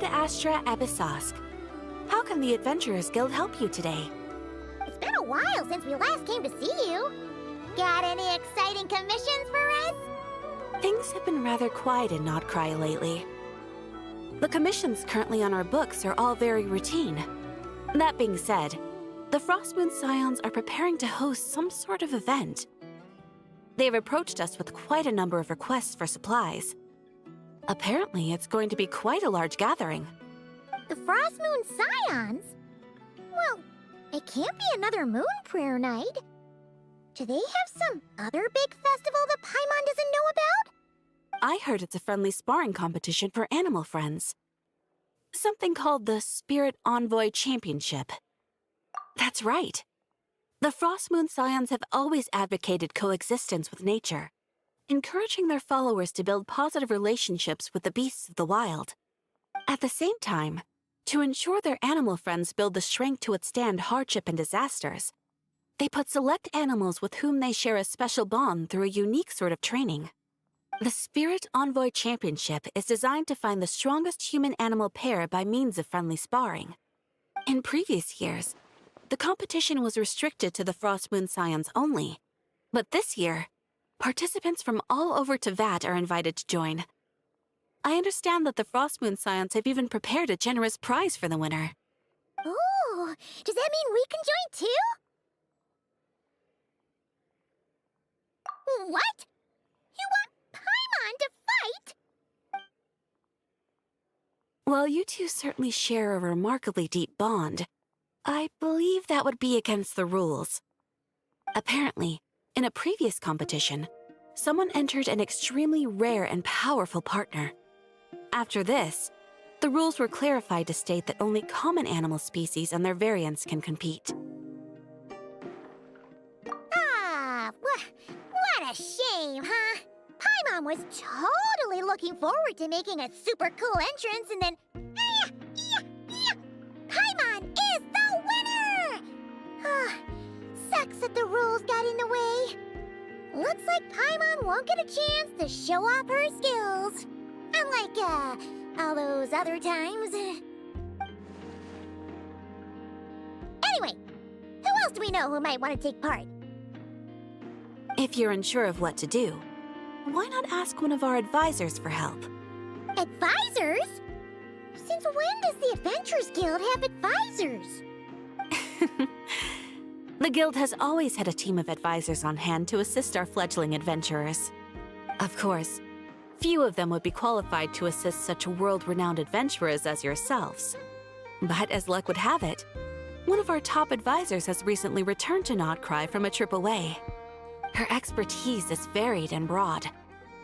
Ad Astra Abyssosk. How can the Adventurers Guild help you today? It's been a while since we last came to see you. Got any exciting commissions for us? Things have been rather quiet in Notcry lately. The commissions currently on our books are all very routine. That being said, the Frostmoon Scions are preparing to host some sort of event. They've approached us with quite a number of requests for supplies. Apparently, it's going to be quite a large gathering. The Frostmoon Scions? Well, it can't be another Moon Prayer Night. Do they have some other big festival that Paimon doesn't know about? I heard it's a friendly sparring competition for animal friends. Something called the Spirit Envoy Championship. That's right. The Frostmoon Scions have always advocated coexistence with nature, encouraging their followers to build positive relationships with the beasts of the wild. At the same time, to ensure their animal friends build the strength to withstand hardship and disasters, they put select animals with whom they share a special bond through a unique sort of training. The Spirit Envoy Championship is designed to find the strongest human-animal pair by means of friendly sparring. In previous years, the competition was restricted to the Frostmoon Scions only, but this year, participants from all over Teyvat are invited to join. I understand that the Frostmoon Scions have even prepared a generous prize for the winner. Oh, does that mean we can join too? What? You want Paimon to fight? While you two certainly share a remarkably deep bond, I believe that would be against the rules. Apparently, in a previous competition, someone entered an extremely rare and powerful partner. After this, the rules were clarified to state that only common animal species and their variants can compete. Ah, what a shame, huh? Paimon was totally looking forward to making a super cool entrance, and then... Paimon is the winner! Sucks that the rules got in the way. Looks like Paimon won't get a chance to show off her skills. Unlike, all those other times. Anyway, who else do we know who might want to take part? If you're unsure of what to do, why not ask one of our advisors for help? Advisors? Since when does the Adventurers Guild have advisors? The Guild has always had a team of advisors on hand to assist our fledgling adventurers. Of course, few of them would be qualified to assist such world-renowned adventurers as yourselves. But as luck would have it, one of our top advisors has recently returned to Notcry from a trip away. Her expertise is varied and broad,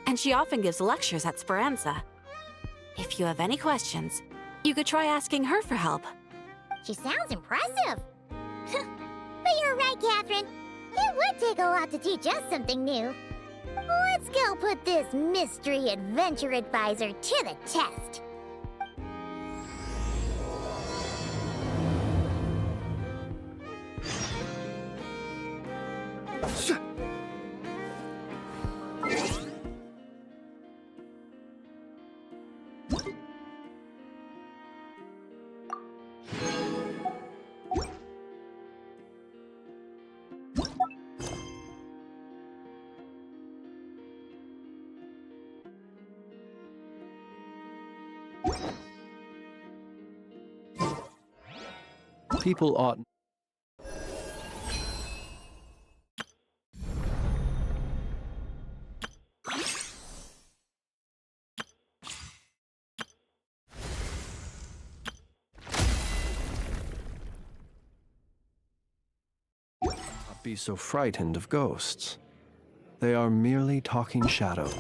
and she often gives lectures at Speranza. If you have any questions, you could try asking her for help. She sounds impressive. But you're right, Catherine. It would take a lot to teach us something new. Let's go put this mystery adventure advisor to the test. People ought not be so frightened of ghosts. They are merely talking shadow.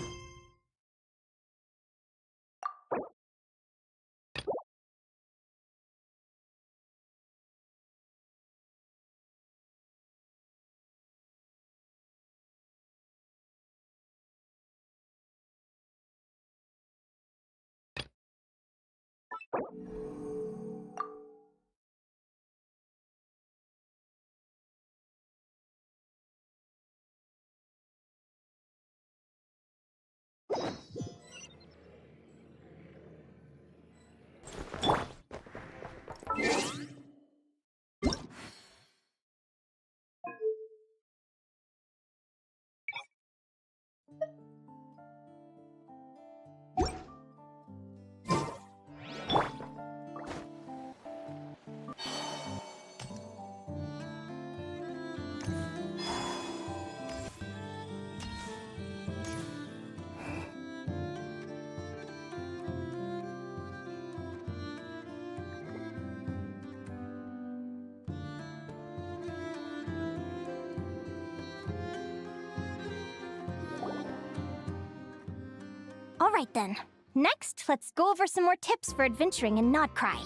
All right then. Next, let's go over some more tips for adventuring in Nodcry.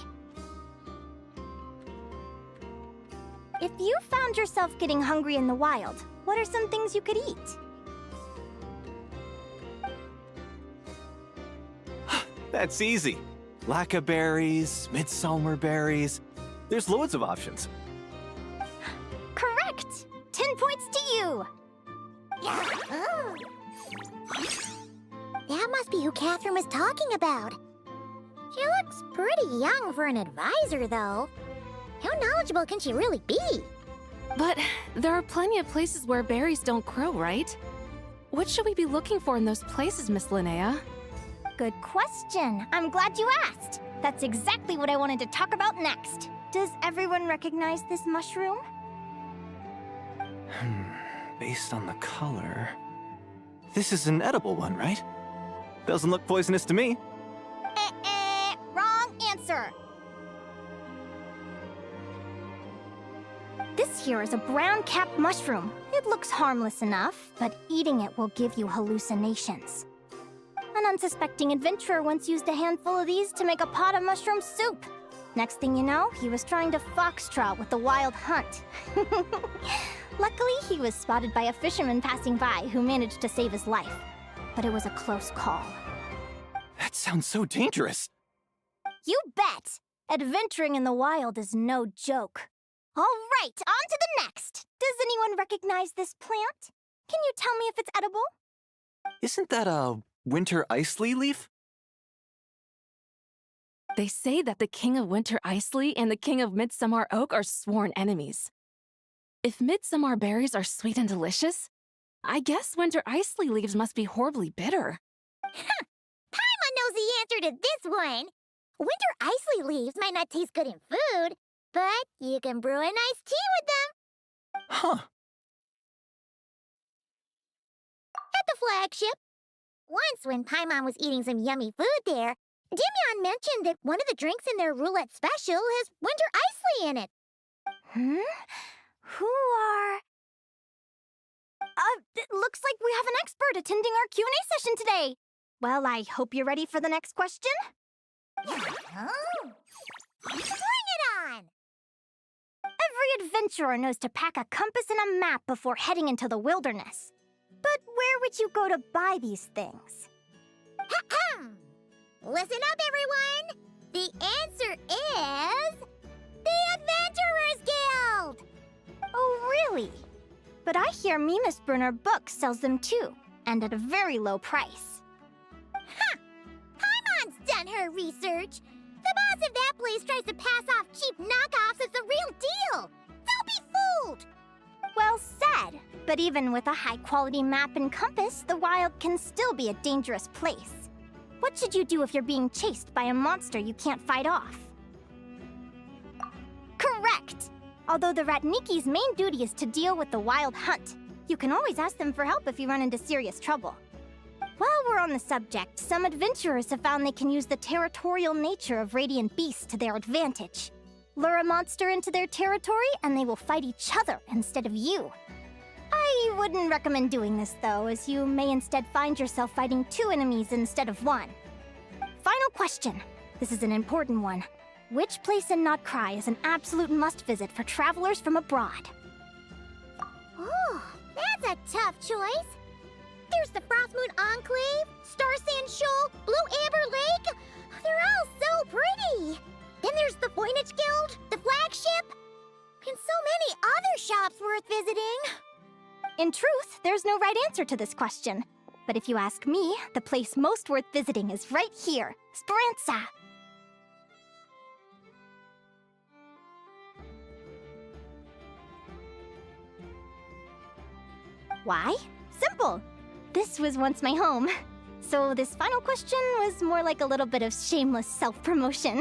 If you found yourself getting hungry in the wild, what are some things you could eat? That's easy. Lacca berries, midsummer berries. There's loads of options. Correct! 10 points to you! Oh. That must be who Catherine was talking about. She looks pretty young for an advisor, though. How knowledgeable can she really be? But there are plenty of places where berries don't grow, right? What should we be looking for in those places, Miss Linnea? Good question. I'm glad you asked. That's exactly what I wanted to talk about next. Does everyone recognize this mushroom? Based on the color... This is an edible one, right? Doesn't look poisonous to me. Wrong answer. This here is a brown-capped mushroom. It looks harmless enough, but eating it will give you hallucinations. An unsuspecting adventurer once used a handful of these to make a pot of mushroom soup. Next thing you know, he was trying to foxtrot with the wild hunt. Luckily, he was spotted by a fisherman passing by who managed to save his life. But it was a close call. That sounds so dangerous. You bet! Adventuring in the wild is no joke. All right, on to the next. Does anyone recognize this plant? Can you tell me if it's edible? Isn't that a winter ice-lea leaf? They say that the King of Winter Iceley and the King of Midsummer Oak are sworn enemies. If midsummer berries are sweet and delicious, I guess Winter Iceley leaves must be horribly bitter. Paimon knows the answer to this one. Winter Iceley leaves might not taste good in food, but you can brew a nice tea with them. Huh. At the flagship. Once when Paimon was eating some yummy food there, Dimyon mentioned that one of the drinks in their roulette special has Winter Iceley in it. Who are... it looks like we have an expert attending our Q&A session today. Well, I hope you're ready for the next question. Bring it on! Every adventurer knows to pack a compass and a map before heading into the wilderness. But where would you go to buy these things? Listen up, everyone! The answer is... the Adventurers Guild! Oh, really? But I hear Mimas Brunner Books sells them too, and at a very low price. Paimon's done her research. The boss of that place tries to pass off cheap knockoffs as the real deal. Don't be fooled! Well said. But even with a high-quality map and compass, the wild can still be a dangerous place. What should you do if you're being chased by a monster you can't fight off? Correct! Although the Ratniki's main duty is to deal with the wild hunt, you can always ask them for help if you run into serious trouble. While we're on the subject, some adventurers have found they can use the territorial nature of radiant beasts to their advantage. Lure a monster into their territory and they will fight each other instead of you. I wouldn't recommend doing this though, as you may instead find yourself fighting two enemies instead of one. Final question. This is an important one. Which place in Nodcry is an absolute must-visit for travelers from abroad? Oh, that's a tough choice. There's the Frostmoon Enclave, Star Sand Shoal, Blue Amber Lake. They're all so pretty. Then there's the Voynich Guild, the flagship, and so many other shops worth visiting. In truth, there's no right answer to this question. But if you ask me, the place most worth visiting is right here, Speranza. Why? Simple. This was once my home. So this final question was more like a little bit of shameless self-promotion.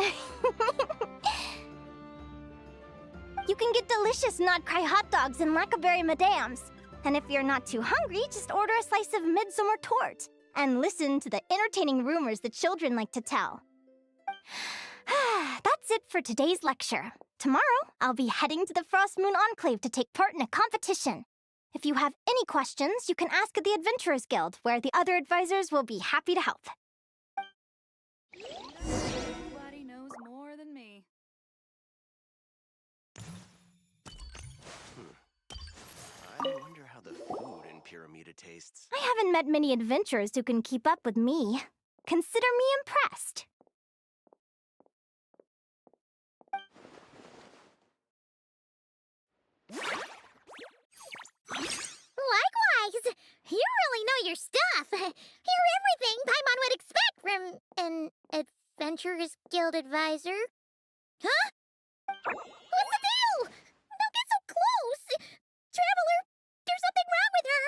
You can get delicious Nodcry hot dogs and Lackaberry Madams. And if you're not too hungry, just order a slice of midsummer tort. And listen to the entertaining rumors the children like to tell. That's it for today's lecture. Tomorrow, I'll be heading to the Frostmoon Enclave to take part in a competition. If you have any questions, you can ask at the Adventurers Guild, where the other advisors will be happy to help. Nobody knows more than me. I wonder how the food in Pyramida tastes. I haven't met many adventurers who can keep up with me. Consider me impressed. Likewise! You really know your stuff. You're everything Paimon would expect from an Adventurers Guild advisor. Huh? What's the deal? Don't get so close! Traveler, there's something wrong with her!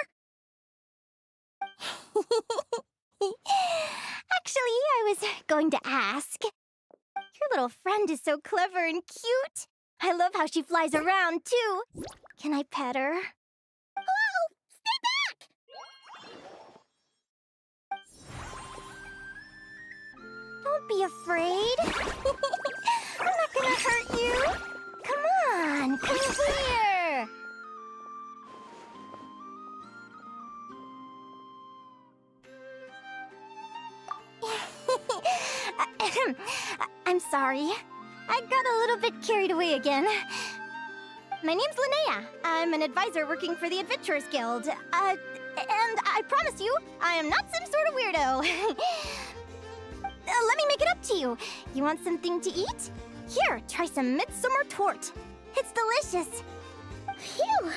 Actually, I was going to ask. Your little friend is so clever and cute. I love how she flies around, too. Can I pet her? Hello! Stay back! Don't be afraid. I'm not gonna hurt you. Come on, come here. I'm sorry. I got a little bit carried away again. My name's Linnea. I'm an advisor working for the Adventurers Guild. And I promise you, I am not some sort of weirdo. Let me make it up to you. You want something to eat? Here, try some midsummer tort. It's delicious. Phew!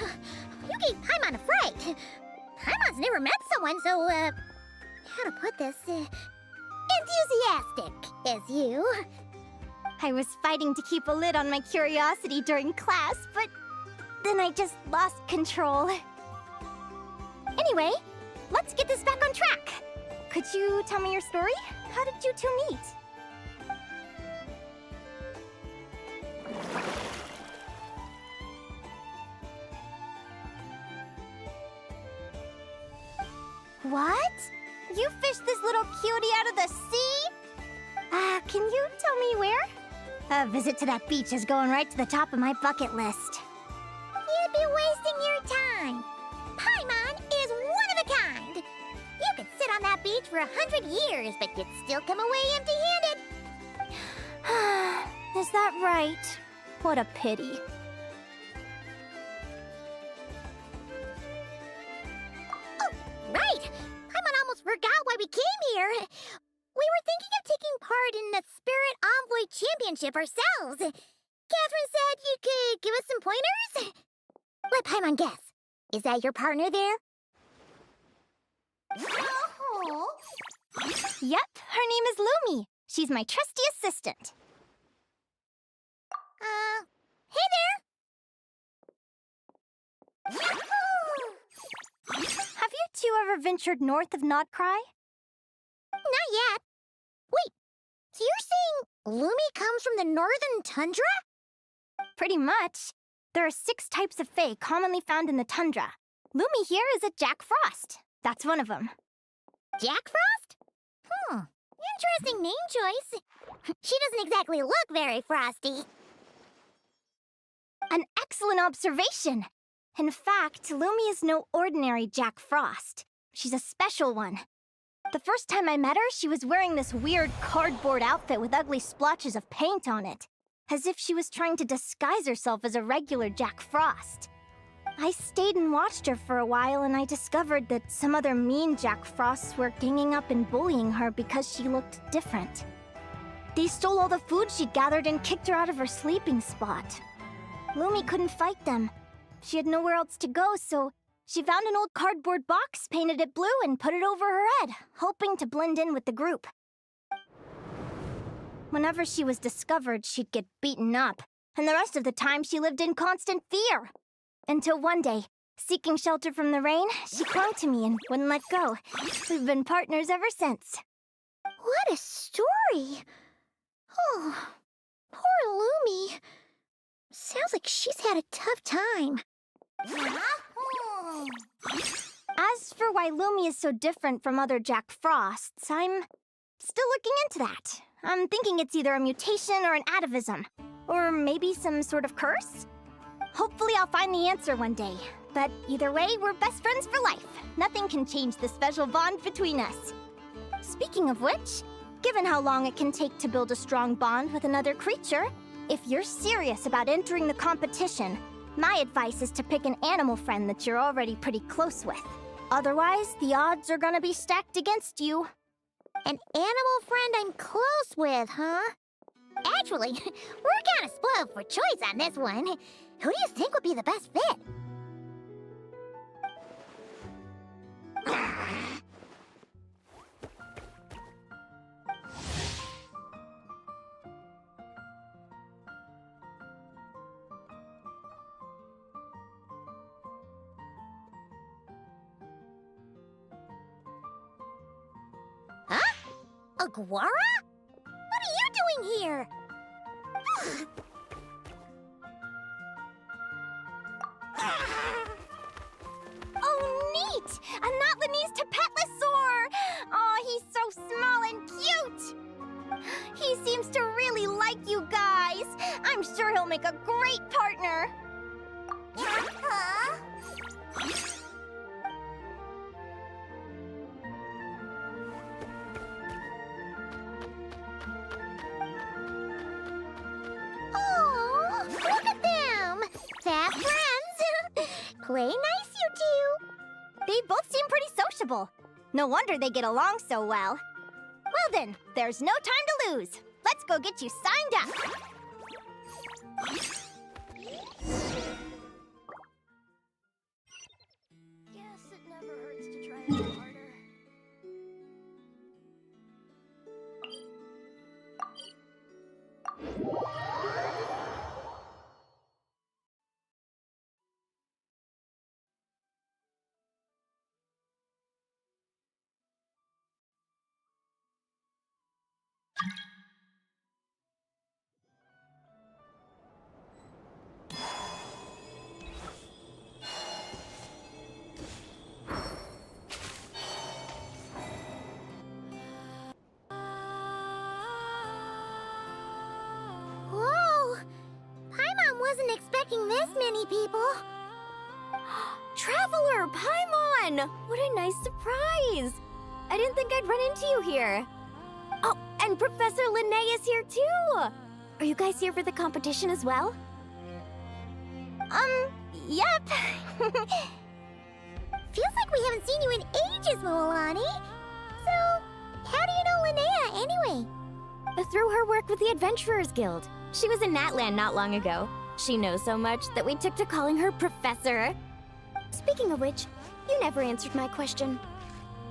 You gave Paimon a fright. Paimon's never met someone so, how to put this, enthusiastic as you. I was fighting to keep a lid on my curiosity during class, but then I just lost control. Anyway, let's get this back on track. Could you tell me your story? How did you two meet? What? You fished this little cutie out of the sea? Can you tell me where? A visit to that beach is going right to the top of my bucket list. You'd be wasting your time. Paimon is one of a kind. You could sit on that beach for 100 years, but you'd still come away empty-handed. Is that right? What a pity. Oh, right! Paimon almost forgot why we came here. We were thinking of taking part in the Spirit Envoy Championship ourselves. Catherine said you could give us some pointers? Let Paimon guess. Is that your partner there? Yep, her name is Lumi. She's my trusty assistant. Hey there! Have you two ever ventured north of Notcry? Not yet. Wait, so you're saying Lumi comes from the northern tundra? Pretty much. There are 6 types of fae commonly found in the tundra. Lumi here is a Jack Frost. That's one of them. Jack Frost? Interesting name choice. She doesn't exactly look very frosty. An excellent observation. In fact, Lumi is no ordinary Jack Frost. She's a special one. The first time I met her, she was wearing this weird cardboard outfit with ugly splotches of paint on it, as if she was trying to disguise herself as a regular Jack Frost. I stayed and watched her for a while, and I discovered that some other mean Jack Frosts were ganging up and bullying her because she looked different. They stole all the food she'd gathered and kicked her out of her sleeping spot. Lumi couldn't fight them. She had nowhere else to go, so she found an old cardboard box, painted it blue, and put it over her head, hoping to blend in with the group. Whenever she was discovered, she'd get beaten up, and the rest of the time she lived in constant fear. Until one day, seeking shelter from the rain, she clung to me and wouldn't let go. We've been partners ever since. What a story! Oh, poor Lumi. Sounds like she's had a tough time. As for why Lumi is so different from other Jack Frosts, I'm still looking into that. I'm thinking it's either a mutation or an atavism. Or maybe some sort of curse? Hopefully I'll find the answer one day. But either way, we're best friends for life. Nothing can change the special bond between us. Speaking of which, Given how long it can take to build a strong bond with another creature, if you're serious about entering the competition, my advice is to pick an animal friend that you're already pretty close with. Otherwise, the odds are gonna be stacked against you. An animal friend I'm close with, huh? Actually, we're kinda spoiled for choice on this one. Who do you think would be the best fit? Huh? Aguara? What are you doing here? Oh, neat! A Notlanese Tapetlosaur! Oh, he's so small and cute! He seems to really like you guys. I'm sure he'll make a great partner. Huh? Oh, look at them! Fast friends! Play nice, you two! They both seem pretty sociable. No wonder they get along so well. Well then, there's no time to lose. Let's go get you signed up. Guess it never hurts to try a little harder. Whoa! Paimon wasn't expecting this many people. Traveler, Paimon! What a nice surprise! I didn't think I'd run into you here. Oh, and Professor Linnea is here too! Are you guys here for the competition as well? Yep. Feels like we haven't seen you in ages, Moalani. So, how do you know Linnea anyway? Through her work with the Adventurers Guild. She was in Natland not long ago. She knows so much that we took to calling her Professor. Speaking of which, you never answered my question.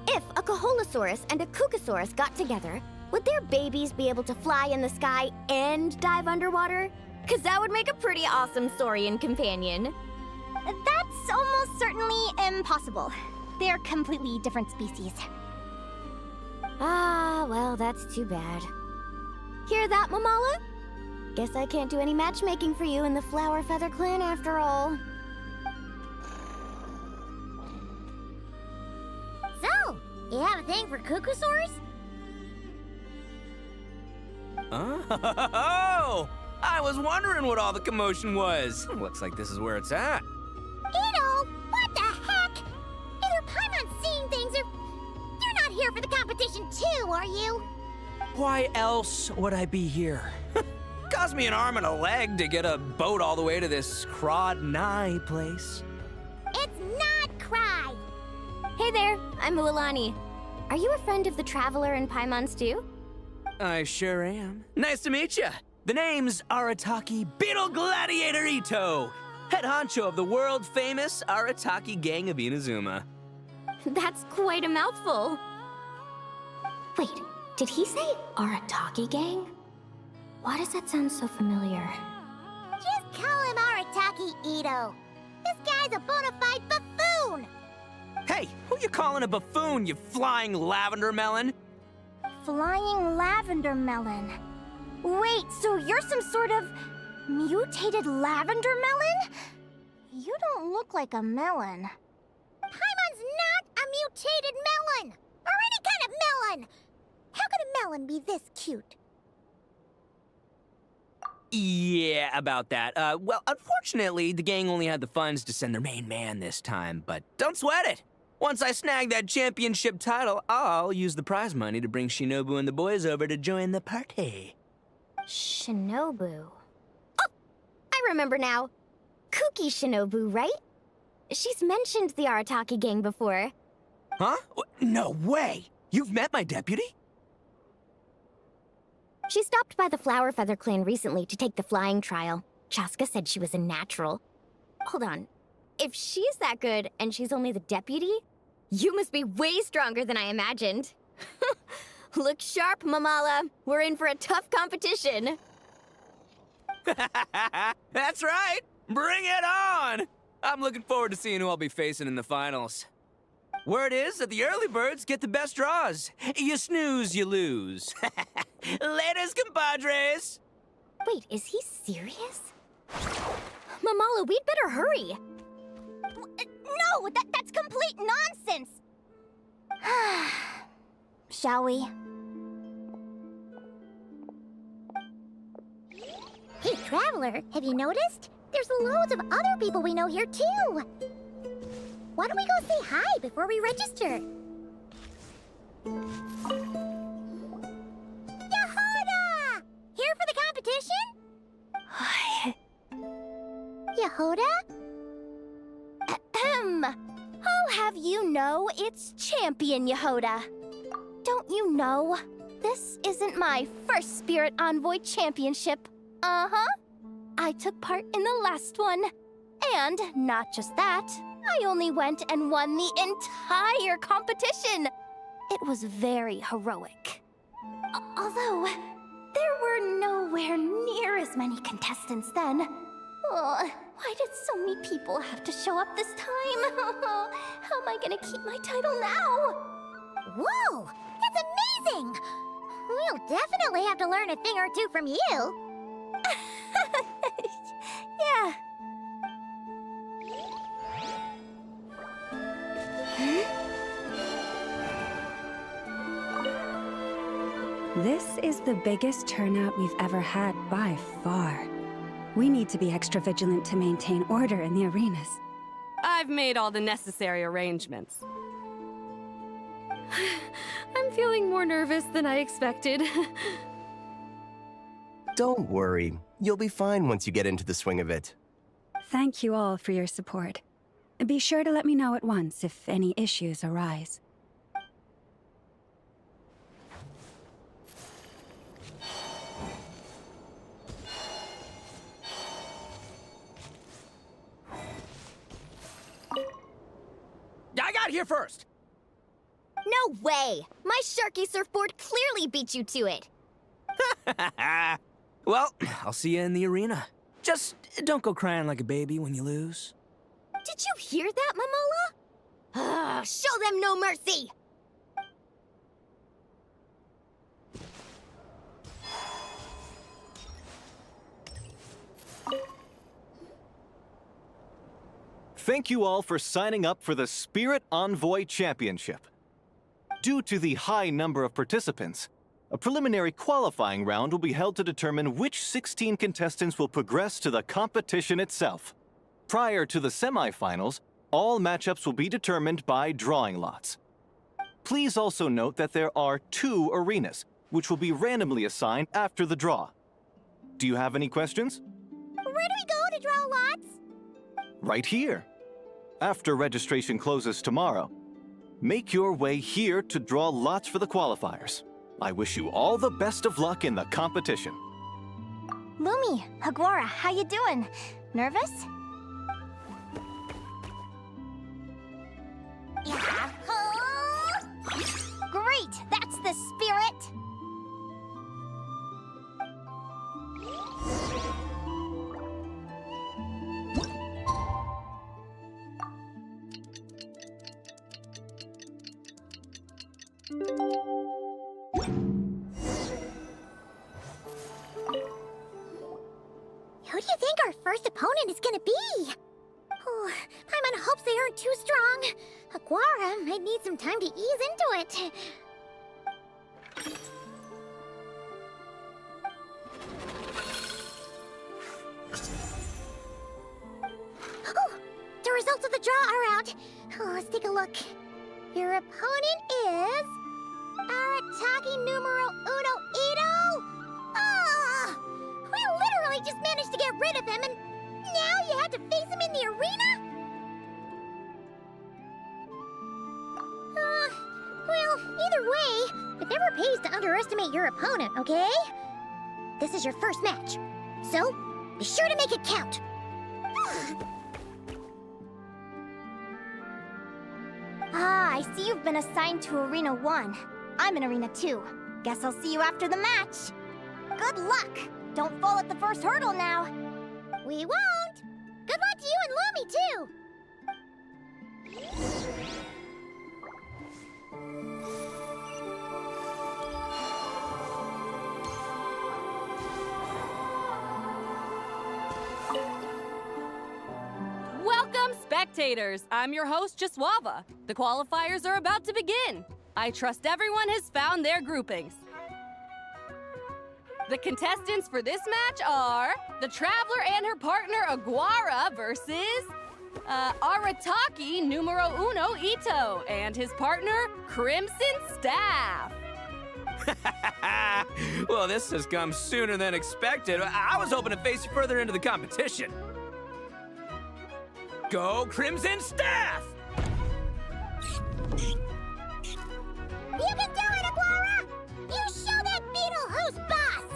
If a Caholosaurus and a Kukasaurus got together, would their babies be able to fly in the sky and dive underwater? 'Cause that would make a pretty awesome saurian companion. That's almost certainly impossible. They're completely different species. Ah, well, that's too bad. Hear that, Mamala? Guess I can't do any matchmaking for you in the Flower Feather Clan after all. So, you have a thing for Kukusaurs? Oh! I was wondering what all the commotion was. Looks like this is where it's at. Ito, what the heck? Either Paimon's seeing things or you're not here for the competition too, are you? Why else would I be here? Cost me an arm and a leg to get a boat all the way to this Crawd Nye place. It's not Cry. Hey there, I'm Mualani. Are you a friend of the Traveler and Paimon's too? I sure am. Nice to meet you. The name's Arataki Beetle Gladiator Ito, head honcho of the world-famous Arataki Gang of Inazuma. That's quite a mouthful. Wait, did he say Arataki Gang? Why does that sound so familiar? Just call him Arataki Ito. This guy's a bona fide buffoon. Hey, who you calling a buffoon, you flying lavender melon? Flying lavender melon. Wait, so you're some sort of mutated lavender melon? You don't look like a melon. Paimon's not a mutated melon! Or any kind of melon! How could a melon be this cute? Yeah, about that. Well, unfortunately, the gang only had the funds to send their main man this time, but don't sweat it. Once I snag that championship title, I'll use the prize money to bring Shinobu and the boys over to join the party. Shinobu. Oh! I remember now. Kuki Shinobu, right? She's mentioned the Arataki gang before. Huh? No way! You've met my deputy? She stopped by the Flower Feather clan recently to take the flying trial. Chaska said she was a natural. Hold on. If she's that good and she's only the deputy, you must be way stronger than I imagined. Look sharp, Mamala. We're in for a tough competition. That's right! Bring it on! I'm looking forward to seeing who I'll be facing in the finals. Word is that the early birds get the best draws. You snooze, you lose. Laters, compadres! Wait, is he serious? Mamala, we'd better hurry. No, that's complete nonsense! Shall we? Hey, Traveler, have you noticed? There's loads of other people we know here, too! Why don't we go say hi before we register? Yehoda! Here for the competition? Yehoda? Ahem. I'll have you know it's Champion Yehoda. Don't you know? This isn't my first Spirit Envoy Championship. Uh-huh. I took part in the last one. And not just that, I only went and won the entire competition. It was very heroic. Although, there were nowhere near as many contestants then. Oh, why did so many people have to show up this time? How am I gonna keep my title now? Whoa! That's amazing! We'll definitely have to learn a thing or two from you. Yeah. This is the biggest turnout we've ever had by far. We need to be extra vigilant to maintain order in the arenas. I've made all the necessary arrangements. I'm feeling more nervous than I expected. Don't worry. You'll be fine once you get into the swing of it. Thank you all for your support. Be sure to let me know at once if any issues arise. I got here first! No way! My Sharky surfboard clearly beat you to it. Well, I'll see you in the arena. Just don't go crying like a baby when you lose. Did you hear that, Mamala? Show them no mercy! Thank you all for signing up for the Spirit Envoy Championship. Due to the high number of participants, a preliminary qualifying round will be held to determine which 16 contestants will progress to the competition itself. Prior to the semifinals, all matchups will be determined by drawing lots. Please also note that there are 2 arenas, which will be randomly assigned after the draw. Do you have any questions? Where do we go to draw lots? Right here. After registration closes tomorrow, make your way here to draw lots for the qualifiers. I wish you all the best of luck in the competition. Lumi, Hagwara, how you doing? Nervous? Yahoo! Great, that's the spirit! Who do you think our first opponent is gonna be? Oh, Paimon hopes they aren't too strong. Aguara might need some time to ease into it. Oh, the results of the draw are out. Oh, let's take a look. Your opponent is... Arataki numero uno Ito? Ah! We literally just managed to get rid of him, and now you have to face him in the arena? Well, either way, it never pays to underestimate your opponent, okay? This is your first match, so be sure to make it count. I see you've been assigned to Arena 1. I'm in Arena 2. Guess I'll see you after the match. Good luck! Don't fall at the first hurdle now. We won't! Good luck to you and Lumi, too! Welcome, spectators! I'm your host, Jaswava. The qualifiers are about to begin. I trust everyone has found their groupings. The contestants for this match are the Traveler and her partner Aguara versus Arataki numero uno Ito and his partner Crimson Staff. Well, this has come sooner than expected. I was hoping to face you further into the competition. Go Crimson Staff! You can do it, Aguara! You show that beetle who's boss!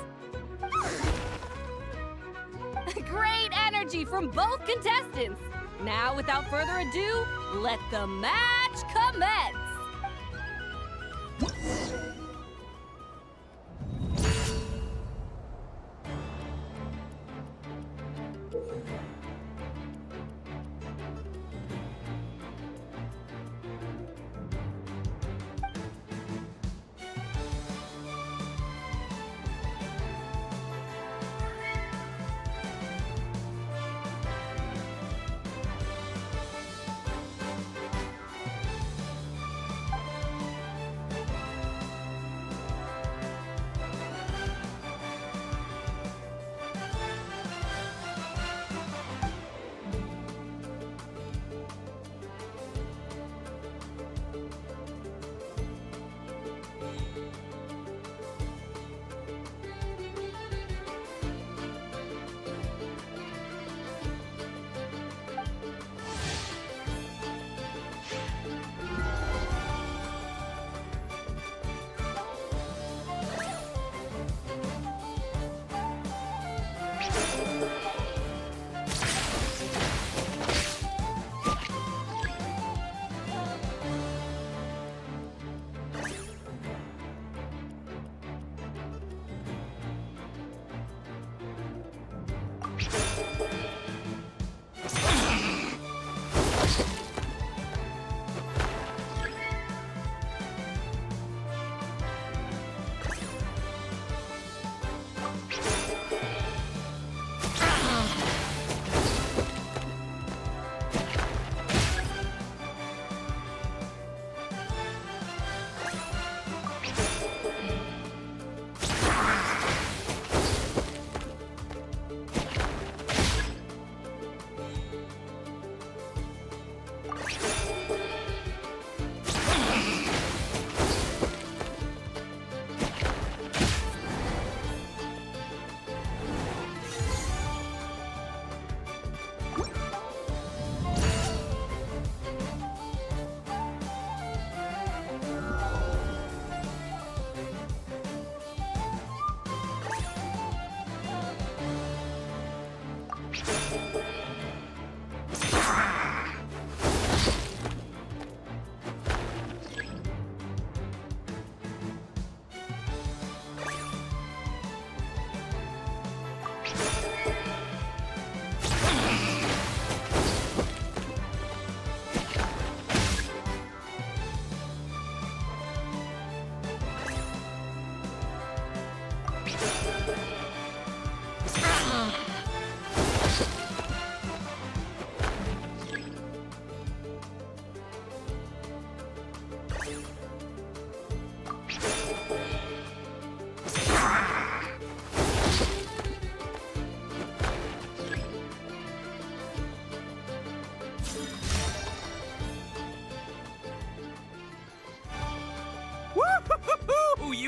Great energy from both contestants. Now, without further ado, let the match commence.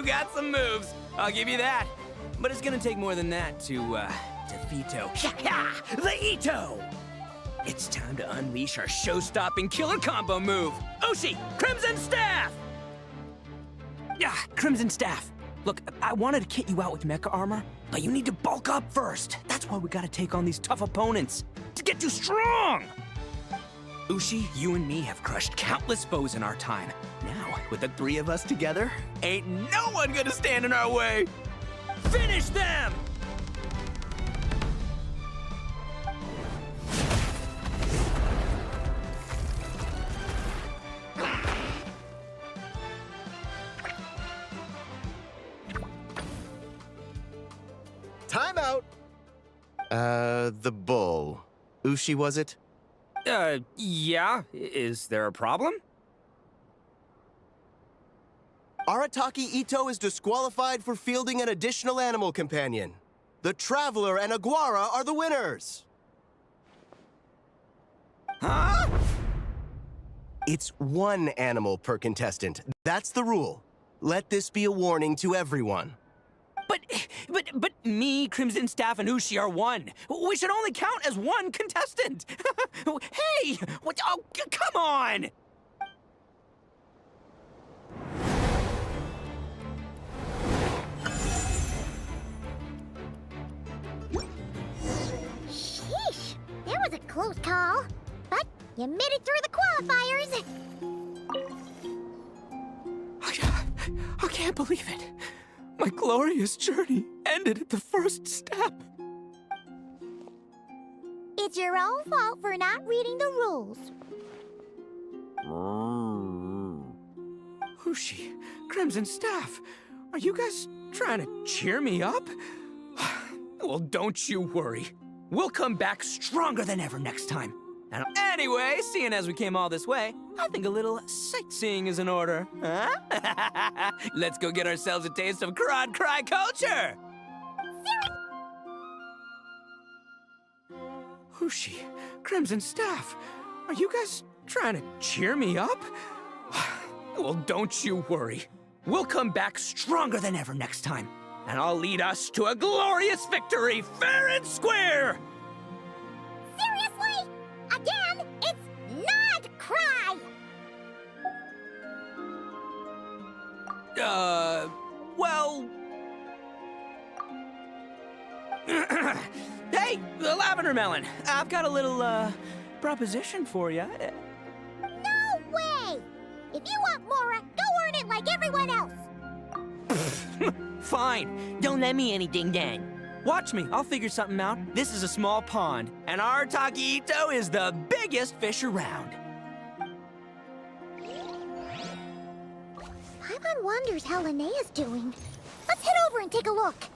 You got some moves. I'll give you that. But it's gonna take more than that to defeat the Ito! It's time to unleash our show-stopping killer combo move. Ushi, Crimson Staff! Yeah, Crimson Staff. Look, I wanted to kit you out with mecha armor, but you need to bulk up first. That's why we gotta take on these tough opponents to get you strong! Ushi, you and me have crushed countless foes in our time. Now, with the three of us together, ain't no one gonna stand in our way! Finish them! Time out! The bull. Ushi, was it? Yeah. Is there a problem? Arataki Ito is disqualified for fielding an additional animal companion. The Traveler and Aguara are the winners! Huh? It's one animal per contestant. That's the rule. Let this be a warning to everyone. But me, Crimson Staff, and Ushi are one. We should only count as one contestant. Hey! What? Oh, come on! Sheesh, that was a close call. But you made it through the qualifiers. I can't believe it. My glorious journey ended at the first step. It's your own fault for not reading the rules. Ushi, Crimson Staff, are you guys trying to cheer me up? Well, don't you worry. We'll come back stronger than ever next time. And anyway, seeing as we came all this way, I think a little sightseeing is in order, huh? Let's go get ourselves a taste of Crod Cry culture! Ushi, Crimson Staff, are you guys trying to cheer me up? Well, don't you worry. We'll come back stronger than ever next time. And I'll lead us to a glorious victory, fair and square! Seriously? Again, it's not cry! Well... Hey, the Lavender Melon, I've got a little, proposition for you. No way! If you want Mora, go earn it like everyone else! Fine, don't let me anything then. Watch me, I'll figure something out. This is a small pond, and Arataki Ito is the biggest fish around. Paimon wonders how Linnea's doing. Let's head over and take a look.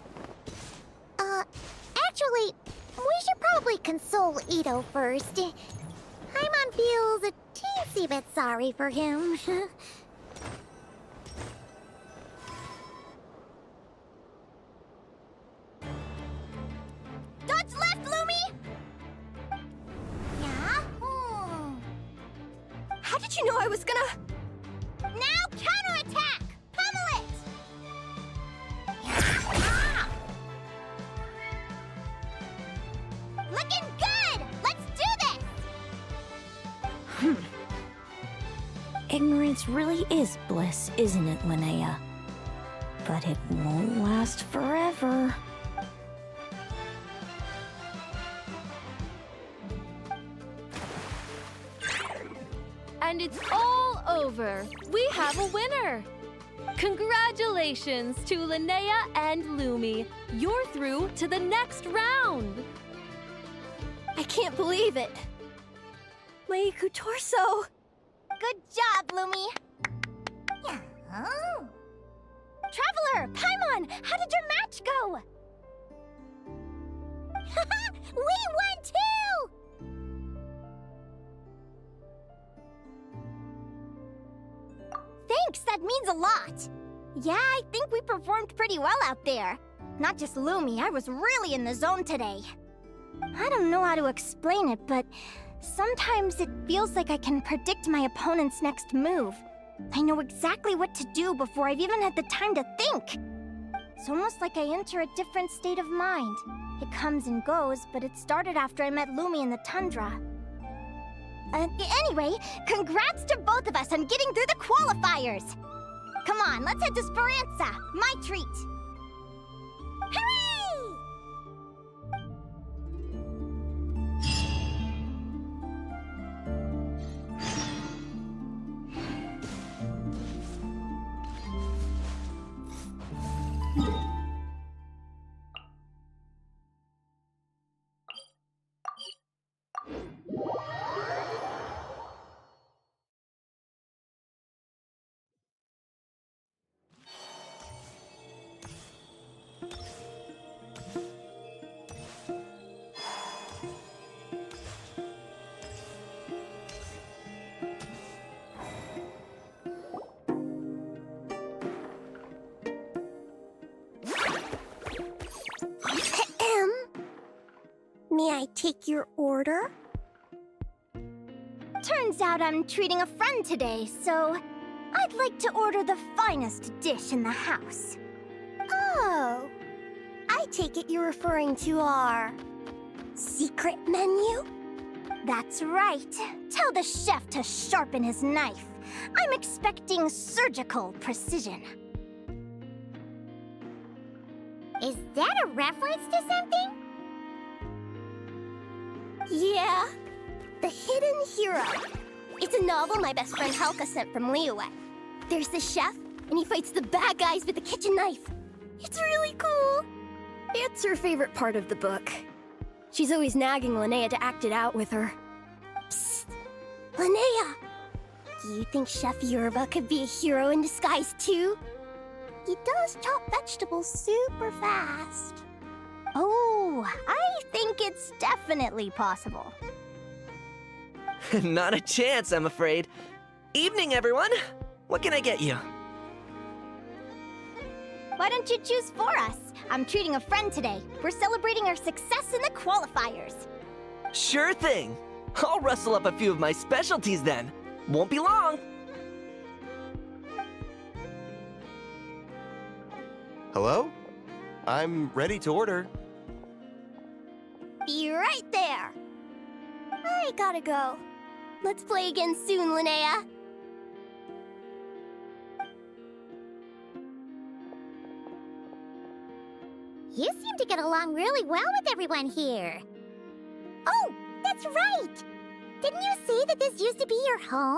Actually, we should probably console Ito first. Paimon feels a teensy bit sorry for him. Dodge left, Lumi! Yeah? How did you know I was gonna... Now counterattack! Pummel it! Looking good! Let's do this! Ignorance really is bliss, isn't it, Linnea? But it won't last forever. And it's all over. We have a winner. Congratulations to Linnea and Lumi. You're through to the next round. I can't believe it. Leiku Torso. Good job, Lumi! Yeah. Oh. Traveler! Paimon! How did your match go? We won too! Thanks, that means a lot. Yeah, I think we performed pretty well out there. Not just Lumi, I was really in the zone today. I don't know how to explain it, but sometimes it feels like I can predict my opponent's next move. I know exactly what to do before I've even had the time to think. It's almost like I enter a different state of mind. It comes and goes, but it started after I met Lumi in the tundra. Anyway, congrats to both of us on getting through the qualifiers! Come on, let's head to Speranza, my treat! Hooray! May I take your order? Turns out I'm treating a friend today, so I'd like to order the finest dish in the house. Oh, I take it you're referring to our secret menu? That's right. Tell the chef to sharpen his knife. I'm expecting surgical precision. Is that a reference to something? Yeah, The Hidden Hero. It's a novel my best friend Halka sent from Liyue. There's the chef, and he fights the bad guys with a kitchen knife. It's really cool. It's her favorite part of the book. She's always nagging Linnea to act it out with her. Psst! Linnea! Do you think Chef Yerba could be a hero in disguise too? He does chop vegetables super fast. Oh, I think it's definitely possible. Not a chance, I'm afraid. Evening, everyone. What can I get you? Why don't you choose for us? I'm treating a friend today. We're celebrating our success in the qualifiers. Sure thing. I'll rustle up a few of my specialties then. Won't be long. Hello? I'm ready to order. Be right there. I gotta go. Let's play again soon, Linnea. You seem to get along really well with everyone here. Oh, that's right! Didn't you say that this used to be your home?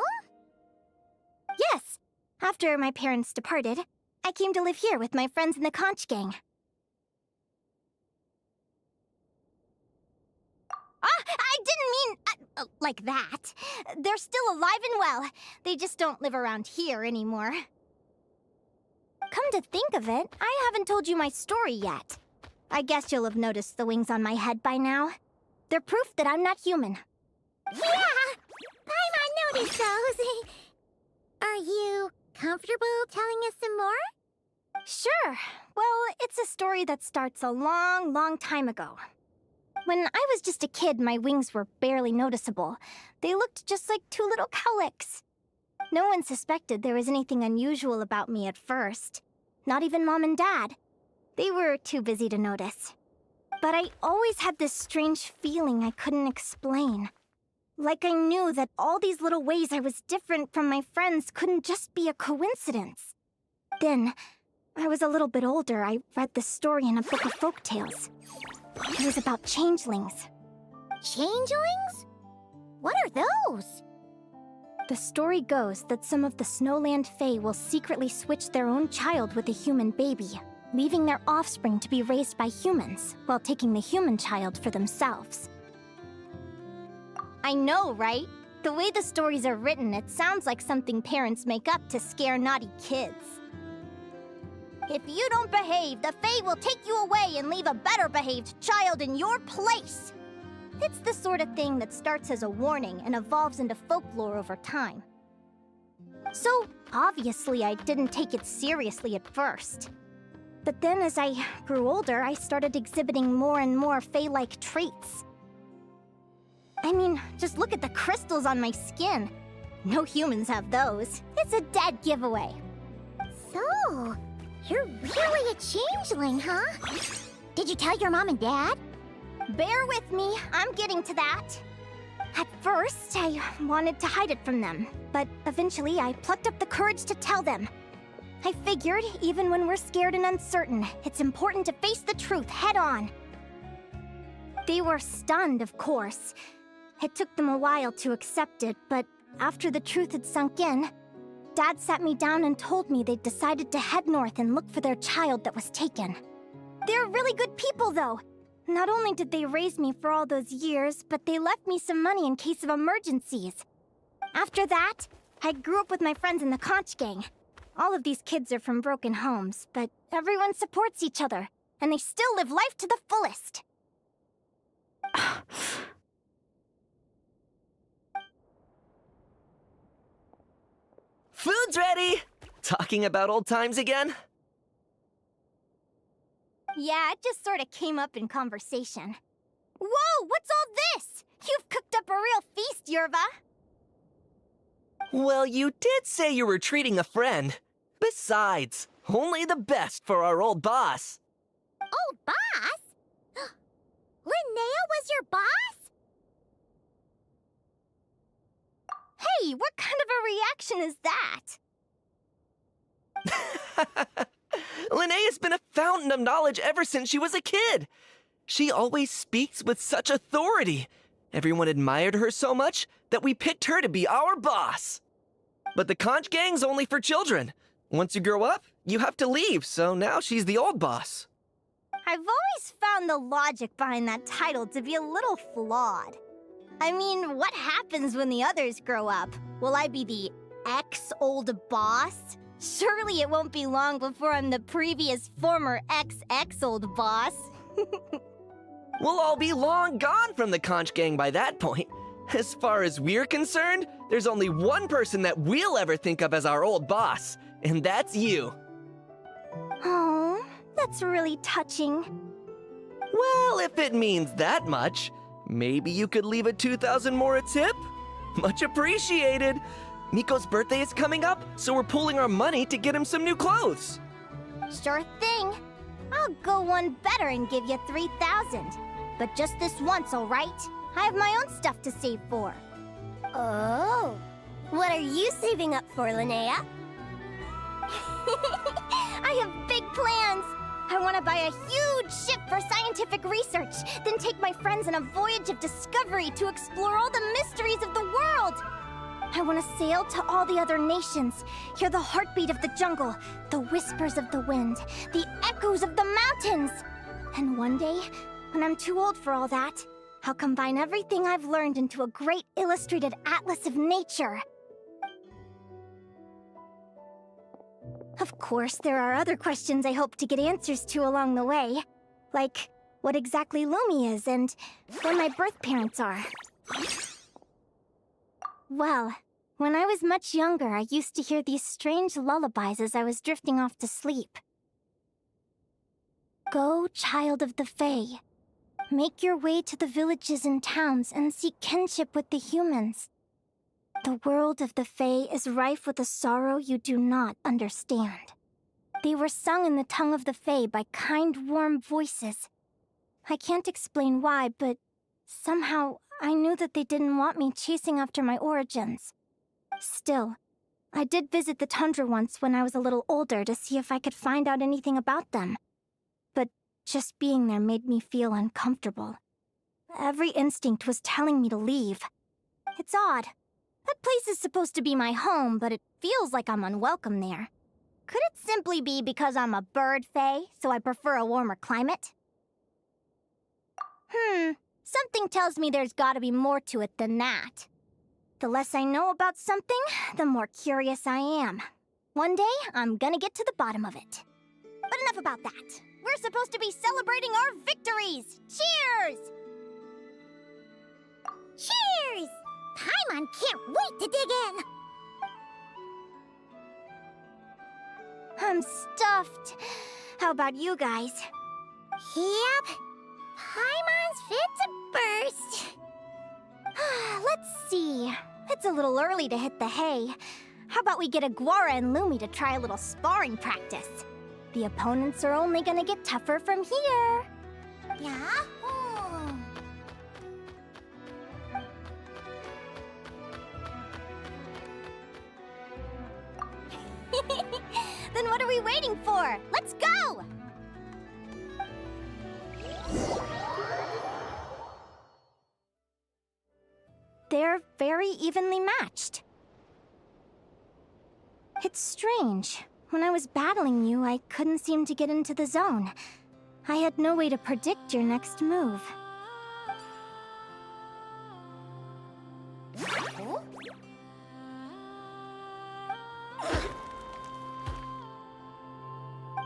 Yes. After my parents departed, I came to live here with my friends in the conch gang. I didn't mean like that. They're still alive and well. They just don't live around here anymore. Come to think of it, I haven't told you my story yet. I guess you'll have noticed the wings on my head by now. They're proof that I'm not human. Yeah! Paimon noticed those. Are you comfortable telling us some more? Sure. Well, it's a story that starts a long, long time ago. When I was just a kid, my wings were barely noticeable. They looked just like two little cowlicks. No one suspected there was anything unusual about me at first. Not even Mom and Dad. They were too busy to notice. But I always had this strange feeling I couldn't explain. Like I knew that all these little ways I was different from my friends couldn't just be a coincidence. Then, when I was a little bit older, I read this story in a book of folktales. It was about changelings. Changelings? What are those? The story goes that some of the Snowland Fae will secretly switch their own child with a human baby, leaving their offspring to be raised by humans, while taking the human child for themselves. I know, right? The way the stories are written, it sounds like something parents make up to scare naughty kids. If you don't behave, the Fae will take you away and leave a better-behaved child in your place. It's the sort of thing that starts as a warning and evolves into folklore over time. So, obviously, I didn't take it seriously at first. But then as I grew older, I started exhibiting more and more Fae-like traits. I mean, just look at the crystals on my skin. No humans have those. It's a dead giveaway. So, you're really a changeling, huh? Did you tell your mom and dad? Bear with me, I'm getting to that. At first, I wanted to hide it from them, but eventually I plucked up the courage to tell them. I figured, even when we're scared and uncertain, it's important to face the truth head on. They were stunned, of course. It took them a while to accept it, but after the truth had sunk in, Dad sat me down and told me they'd decided to head north and look for their child that was taken. They're really good people, though. Not only did they raise me for all those years, but they left me some money in case of emergencies. After that, I grew up with my friends in the Conch Gang. All of these kids are from broken homes, but everyone supports each other, and they still live life to the fullest. Food's ready! Talking about old times again? Yeah, it just sort of came up in conversation. Whoa, what's all this? You've cooked up a real feast, Yerva. Well, you did say you were treating a friend. Besides, only the best for our old boss. Old boss? Linnea was your boss? Hey, what kind of a reaction is that? Linnea's been a fountain of knowledge ever since she was a kid. She always speaks with such authority. Everyone admired her so much that we picked her to be our boss. But the Conch Gang's only for children. Once you grow up, you have to leave, so now she's the old boss. I've always found the logic behind that title to be a little flawed. I mean, what happens when the others grow up? Will I be the ex-old boss? Surely it won't be long before I'm the previous former ex-old boss. We'll all be long gone from the Conch Gang by that point. As far as we're concerned, there's only one person that we'll ever think of as our old boss, and that's you. Oh, that's really touching. Well, if it means that much, maybe you could leave a 2,000 more a tip? Much appreciated. Miko's birthday is coming up, so we're pooling our money to get him some new clothes. Sure thing. I'll go one better and give you 3,000. But just this once, all right? I have my own stuff to save for. Oh. What are you saving up for, Linnea? I have big plans. I want to buy a huge ship for scientific research, then take my friends on a voyage of discovery to explore all the mysteries of the world. I want to sail to all the other nations, hear the heartbeat of the jungle, the whispers of the wind, the echoes of the mountains. And one day, when I'm too old for all that, I'll combine everything I've learned into a great illustrated atlas of nature. Of course, there are other questions I hope to get answers to along the way. Like, what exactly Lumi is and where my birth parents are. Well, when I was much younger, I used to hear these strange lullabies as I was drifting off to sleep. Go, child of the Fae. Make your way to the villages and towns and seek kinship with the humans. The world of the Fae is rife with a sorrow you do not understand. They were sung in the tongue of the Fae by kind, warm voices. I can't explain why, but somehow I knew that they didn't want me chasing after my origins. Still, I did visit the tundra once when I was a little older to see if I could find out anything about them. But just being there made me feel uncomfortable. Every instinct was telling me to leave. It's odd. That place is supposed to be my home, but it feels like I'm unwelcome there. Could it simply be because I'm a bird fae, so I prefer a warmer climate? Something tells me there's gotta be more to it than that. The less I know about something, the more curious I am. One day, I'm gonna get to the bottom of it. But enough about that. We're supposed to be celebrating our victories! Cheers! Cheers! Paimon can't wait to dig in! I'm stuffed. How about you guys? Yep. Paimon's fit to burst. Let's see. It's a little early to hit the hay. How about we get Aguara and Lumi to try a little sparring practice? The opponents are only gonna get tougher from here. Yeah? Then what are we waiting for? Let's go! They're very evenly matched. It's strange. When I was battling you, I couldn't seem to get into the zone. I had no way to predict your next move.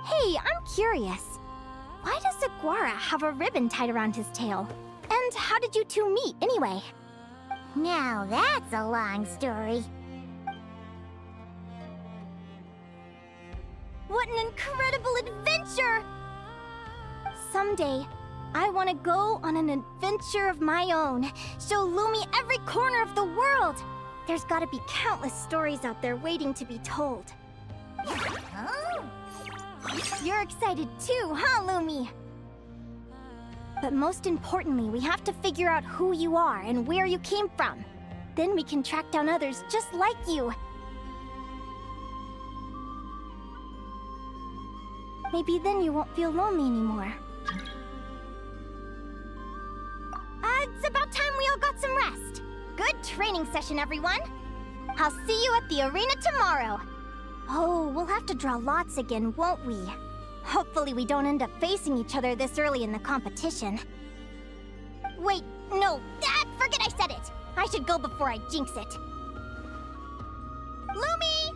Hey, I'm curious. Why does Aguara have a ribbon tied around his tail? And how did you two meet, anyway? Now that's a long story. What an incredible adventure! Someday, I want to go on an adventure of my own. Show Lumi every corner of the world. There's gotta be countless stories out there waiting to be told. Oh. You're excited too, huh, Lumi? But most importantly, we have to figure out who you are and where you came from. Then we can track down others just like you. Maybe then you won't feel lonely anymore. It's about time we all got some rest. Good training session, everyone. I'll see you at the arena tomorrow. Oh, we'll have to draw lots again, won't we? Hopefully we don't end up facing each other this early in the competition. Wait, no, forget I said it. I should go before I jinx it. Lumi!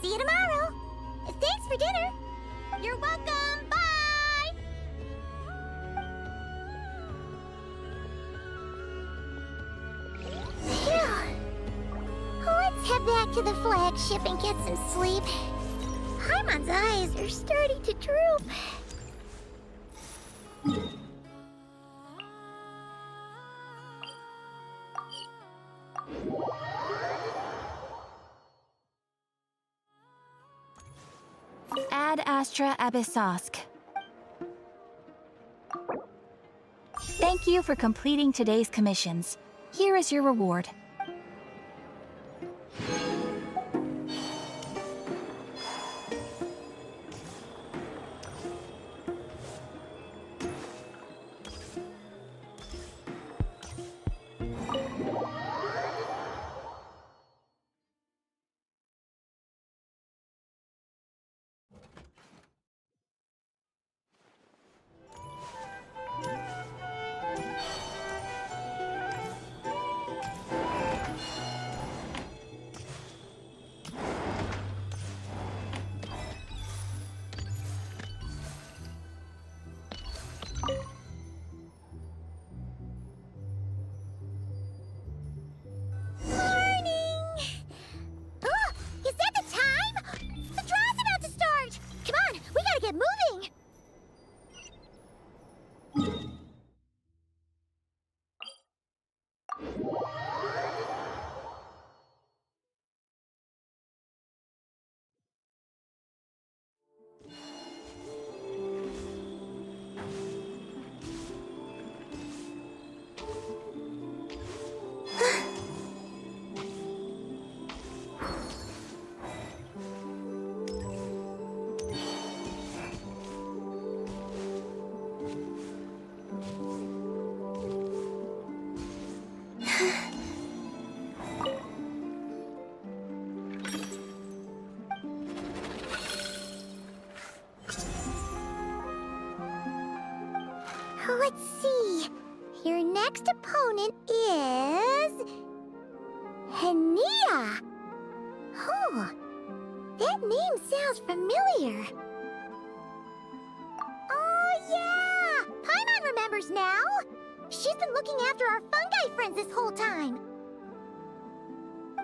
See you tomorrow. Thanks for dinner. You're welcome. Bye! Phew. Let's head back to the flagship and get some sleep. Paimon's eyes are starting to droop. Ad Astra Abyssosk. Thank you for completing today's commissions. Here is your reward. Let's see. Your next opponent is... Linnea. Oh, that name sounds familiar. Oh, yeah! Paimon remembers now. She's been looking after our fungi friends this whole time.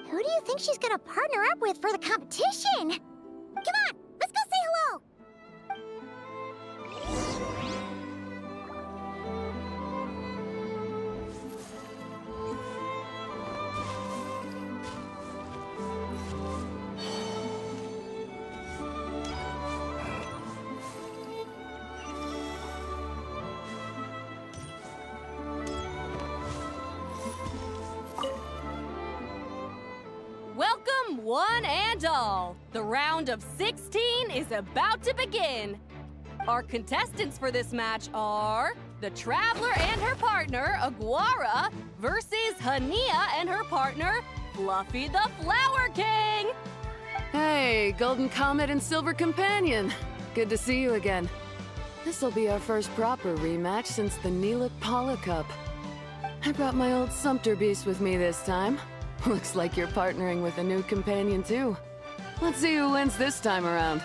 Who do you think she's gonna partner up with for the competition? Come on, let's go say hello! one and all. The round of 16 is about to begin. Our contestants for this match are the Traveler and her partner, Aguara, versus Linnea and her partner, Fluffy the Flower King. Hey, Golden Comet and Silver Companion. Good to see you again. This'll be our first proper rematch since the Neelit Paula Cup. I brought my old Sumpter Beast with me this time. Looks like you're partnering with a new companion too. Let's see who wins this time around.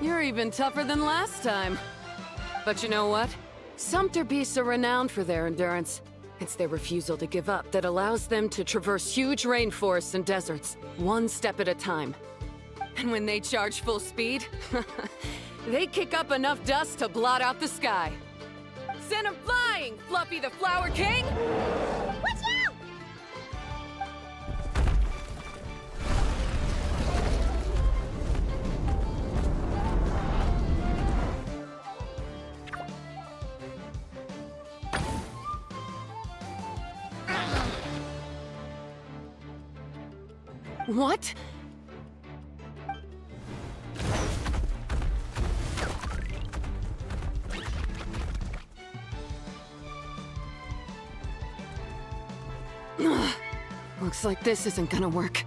You're even tougher than last time. But you know what? Sumpter Beasts are renowned for their endurance. It's their refusal to give up that allows them to traverse huge rainforests and deserts, one step at a time. And when they charge full speed, they kick up enough dust to blot out the sky. Send 'em flying, Fluffy the Flower King! Watch out! What? Looks like this isn't gonna work.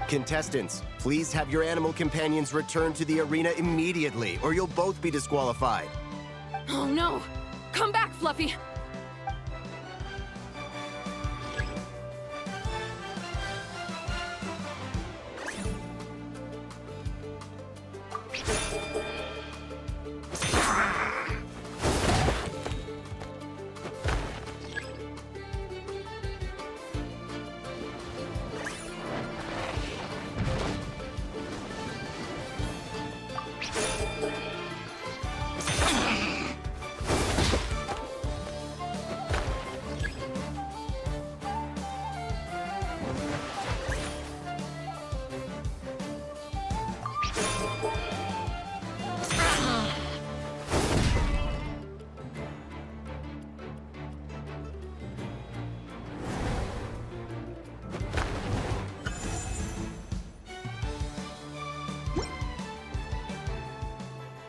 Contestants, please have your animal companions return to the arena immediately, or you'll both be disqualified. Oh no! Come back, Fluffy!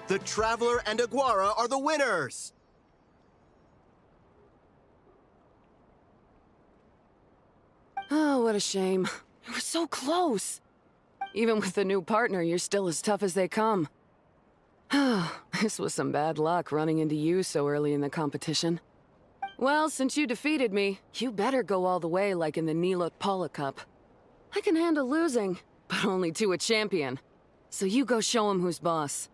The Traveler and Aguara are the winners! Oh, what a shame. It was so close. Even with the new partner, you're still as tough as they come. This was some bad luck running into you so early in the competition. Well, since you defeated me, you better go all the way like in the Neelit Paula Cup. I can handle losing, but only to a champion. So you go show him who's boss.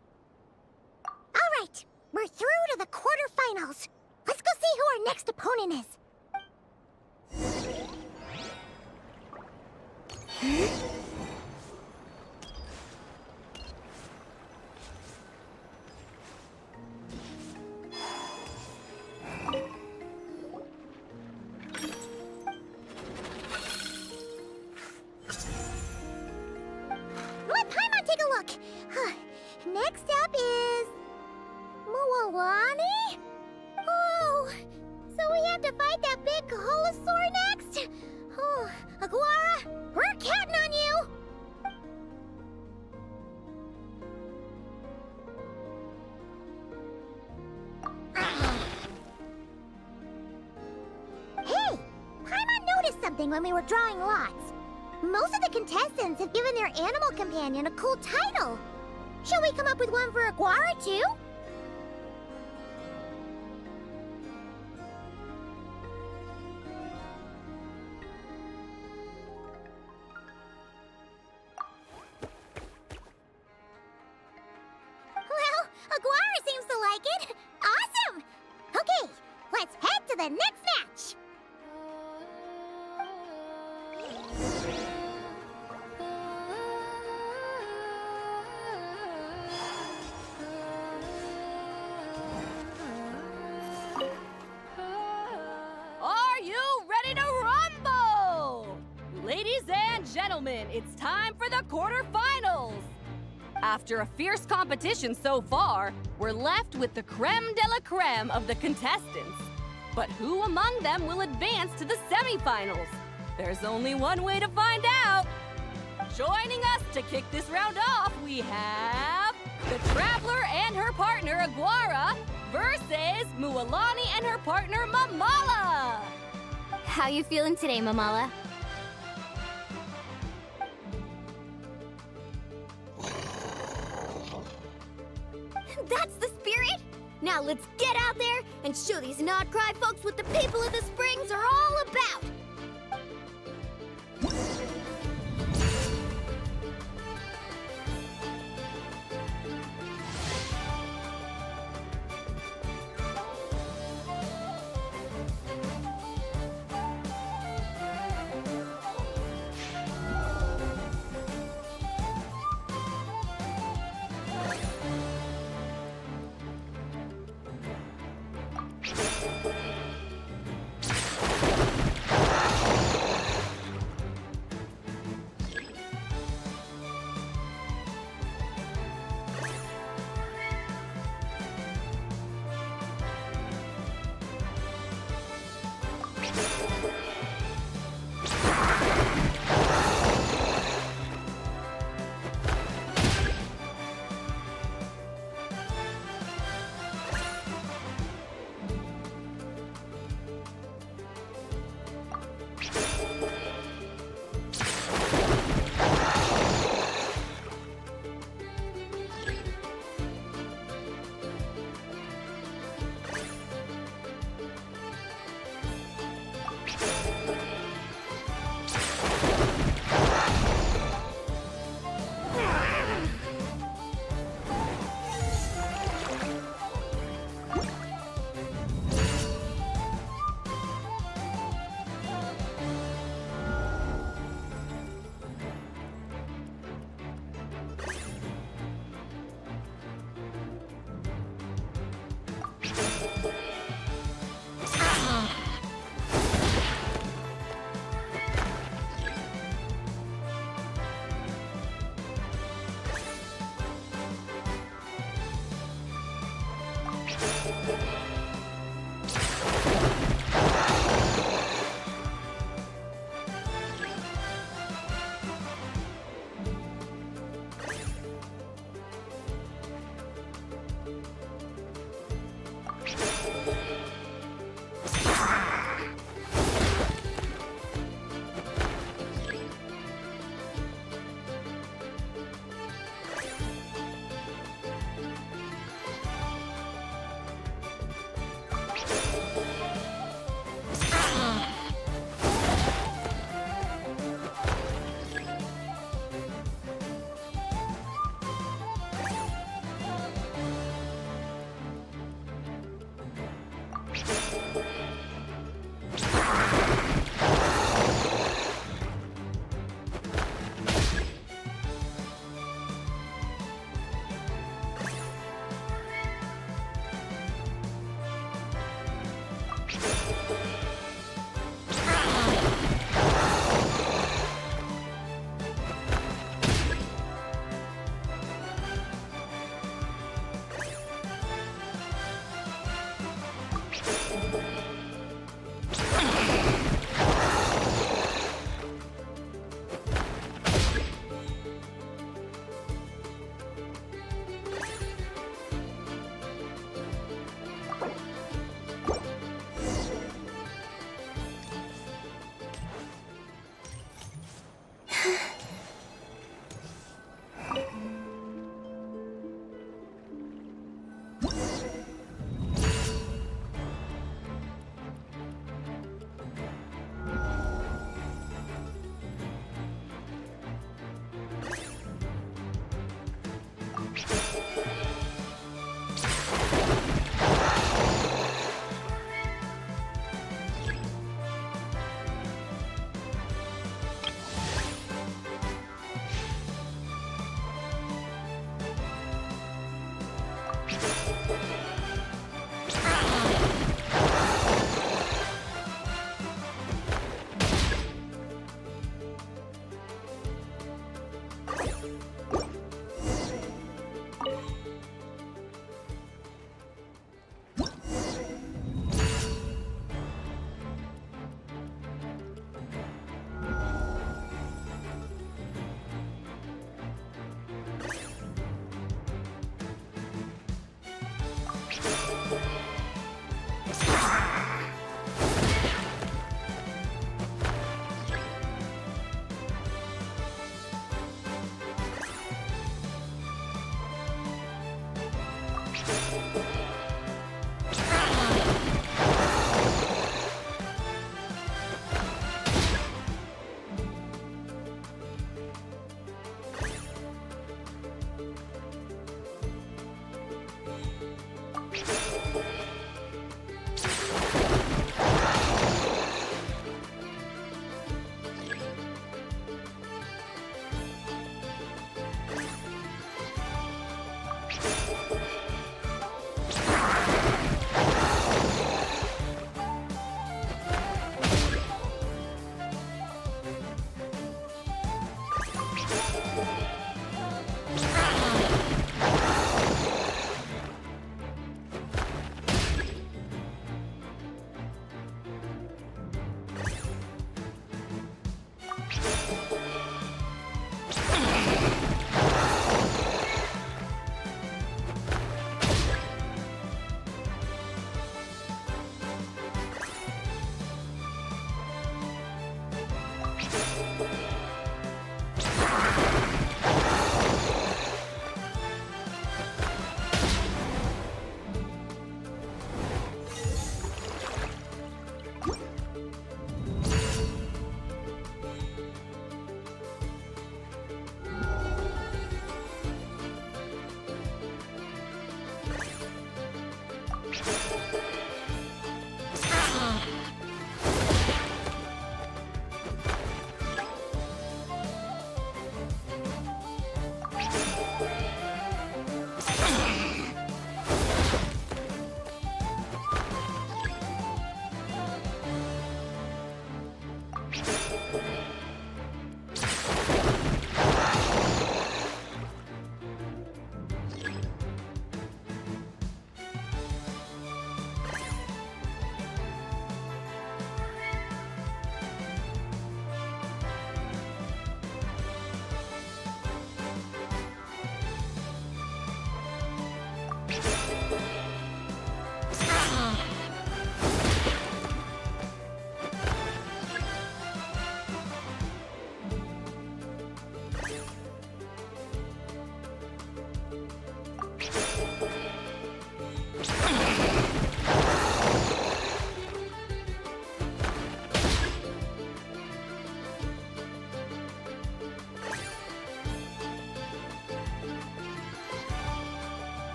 All right, we're through to the quarterfinals. Let's go see who our next opponent is. Let Paimon take a look. Next up is Moalani? Oh, so we have to fight that big Holosaur next? Oh, Aguara, we're counting on you! Hey, something when we were drawing lots. Most of the contestants have given their animal companion a cool title. Shall we come up with one for Aguara, too? Well, Aguara seems to like it. Awesome! Okay, let's head to the next match. Are you ready to rumble? Ladies and gentlemen, it's time for the quarterfinals. After a fierce competition so far, we're left with the creme de la creme of the contestants. But who among them will advance to the semifinals? There's only one way to find out. Joining us to kick this round off, we have the Traveler and her partner Aguara versus Mualani and her partner Mamala. How you feeling today, Mamala? That's the spirit! Now let's get out there and show these Nodcry folks what the people of the Springs are all about!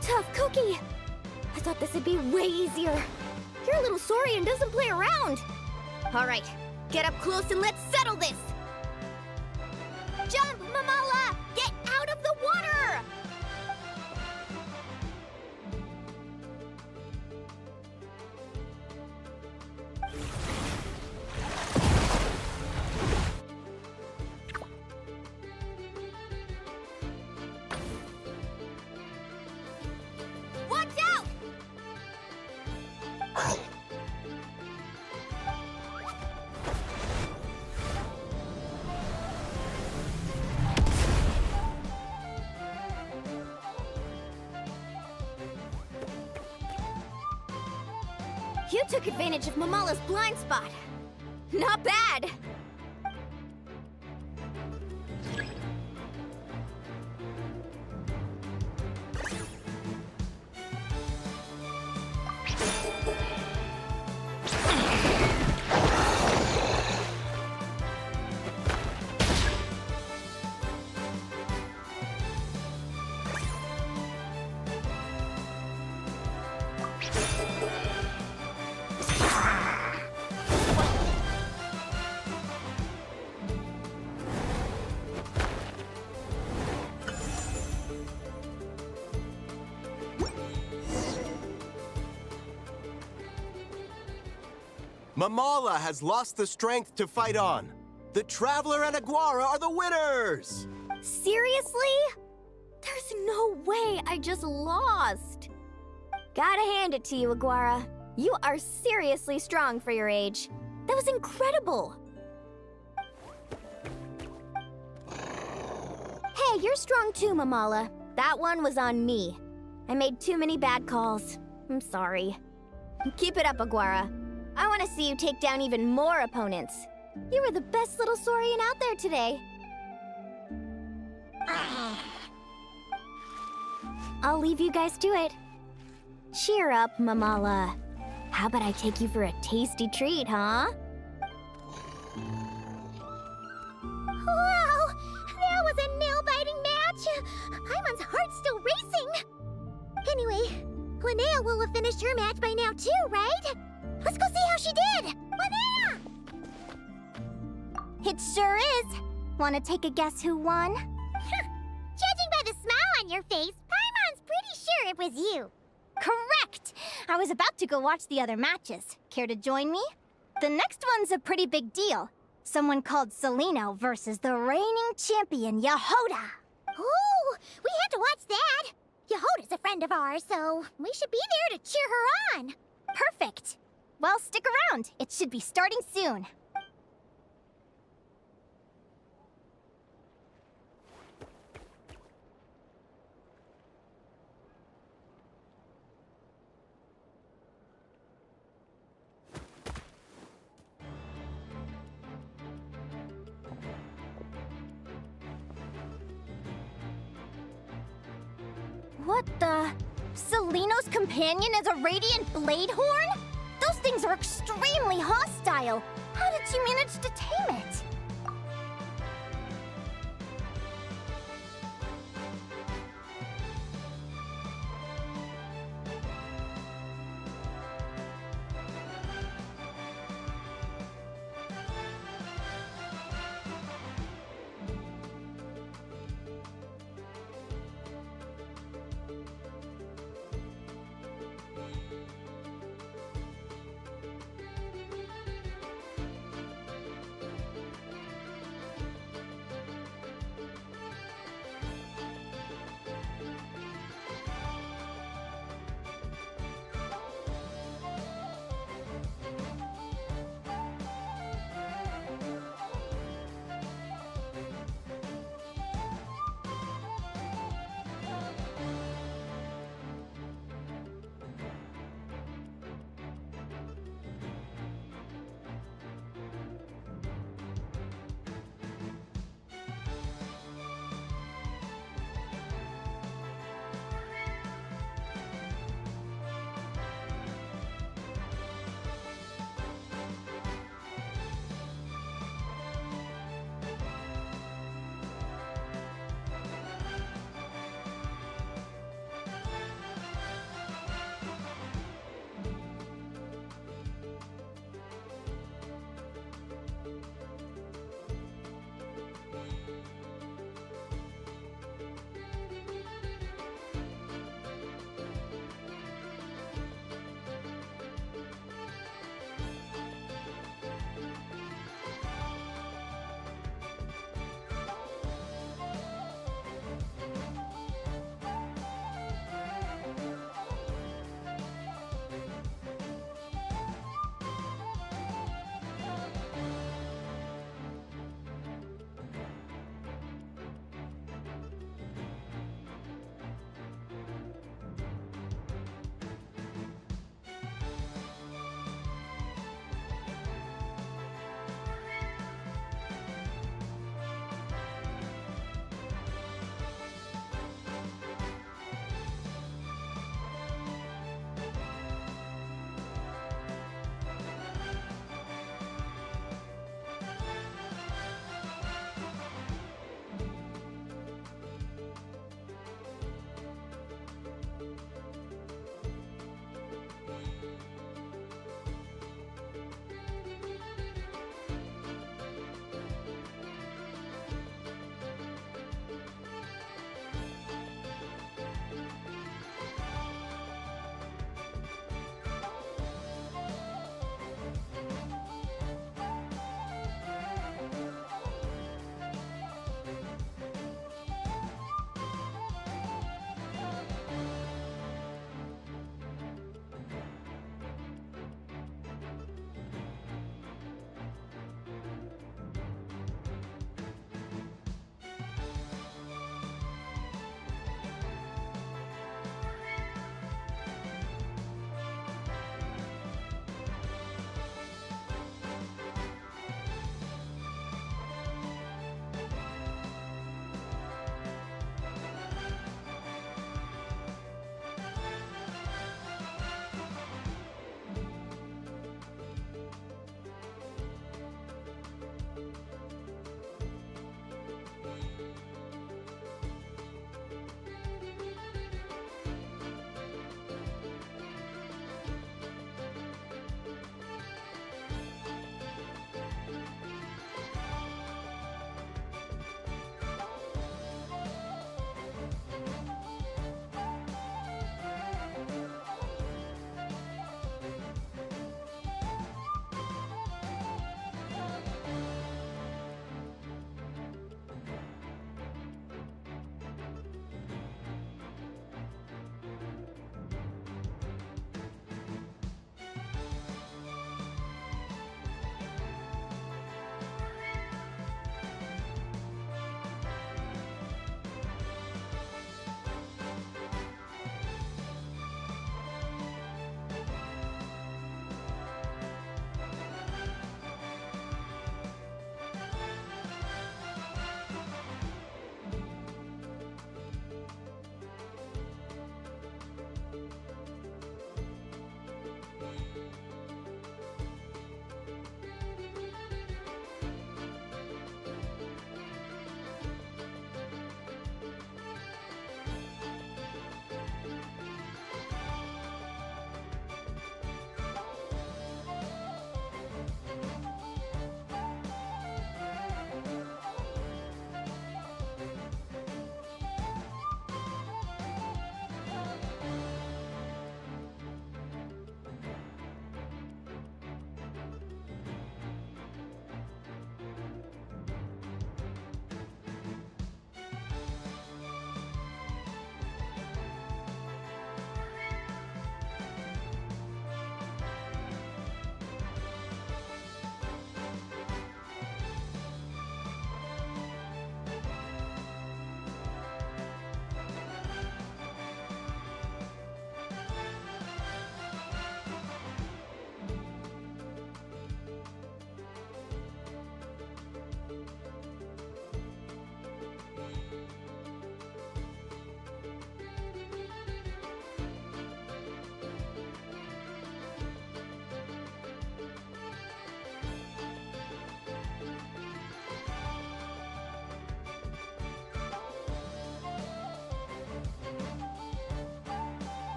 tough cookie. I thought this would be way easier. You're a little Saurian doesn't play around. All right, get up close and let's settle this. Jump, Mamala! Get out of the water! Watch out! You took advantage of Mamala's blind spot. Not bad. Mamala has lost the strength to fight on. The Traveler and Aguara are the winners! Seriously? There's no way I just lost. Gotta hand it to you, Aguara. You are seriously strong for your age. That was incredible. Hey, you're strong too, Mamala. That one was on me. I made too many bad calls. I'm sorry. Keep it up, Aguara. I want to see you take down even more opponents. You were the best little Saurian out there today. I'll leave you guys to it. Cheer up, Mamala. How about I take you for a tasty treat, huh? Wow! That was a nail-biting match! Paimon's heart's still racing! Anyway, Linnea will have finished her match by now too, right? Let's go see how she did! Linnea! It sure is. Want to take a guess who won? Judging by the smile on your face, Paimon's pretty sure it was you. Correct! I was about to go watch the other matches. Care to join me? The next one's a pretty big deal. Someone called Celino versus the reigning champion, Yehoda. Ooh, we had to watch that. Yehoda's a friend of ours, so we should be there to cheer her on. Perfect. Well, stick around. It should be starting soon. What the? Celino's companion is a radiant blade horn? Those things are extremely hostile. How did you manage to tame it?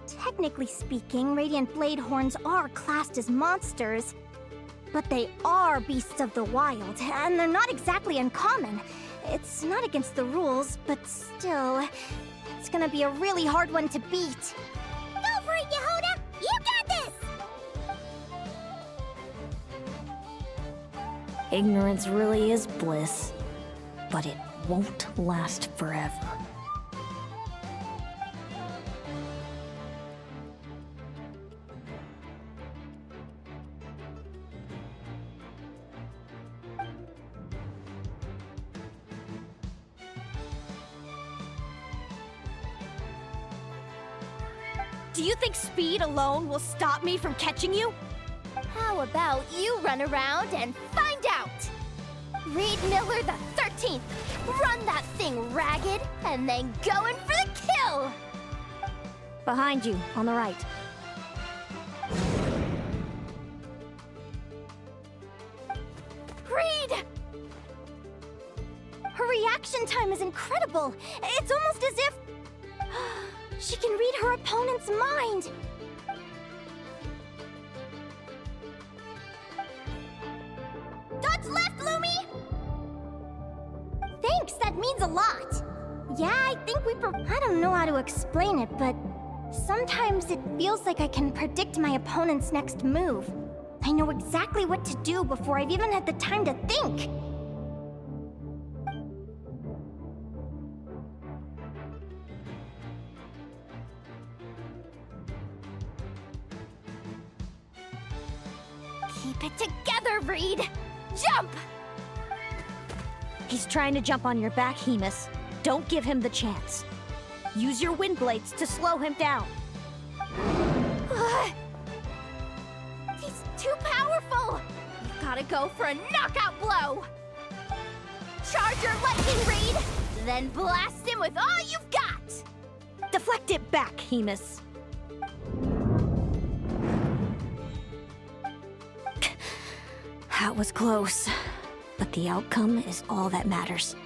Technically speaking, Radiant Blade Horns are classed as monsters. But they are beasts of the wild, and they're not exactly uncommon. It's not against the rules, but still, it's gonna be a really hard one to beat. Go for it, Yehoda! You got this! Ignorance really is bliss, but it won't last forever. Do you think speed alone will stop me from catching you? How about you run around and find out? Reed Miller the 13th, run that thing ragged, and then go in for the kill! Behind you, on the right. Reed! Her reaction time is incredible. It's almost as if she can read her opponent's mind. Dodge left, Lumi! Thanks, that means a lot. Yeah, I think I don't know how to explain it, but sometimes it feels like I can predict my opponent's next move. I know exactly what to do before I've even had the time to think. Keep it together, Reed! Jump! He's trying to jump on your back, Hemus. Don't give him the chance. Use your wind blades to slow him down. He's too powerful! You've gotta go for a knockout blow! Charge your lightning, Reed! Then blast him with all you've got! Deflect it back, Hemus. That was close, but the outcome is all that matters.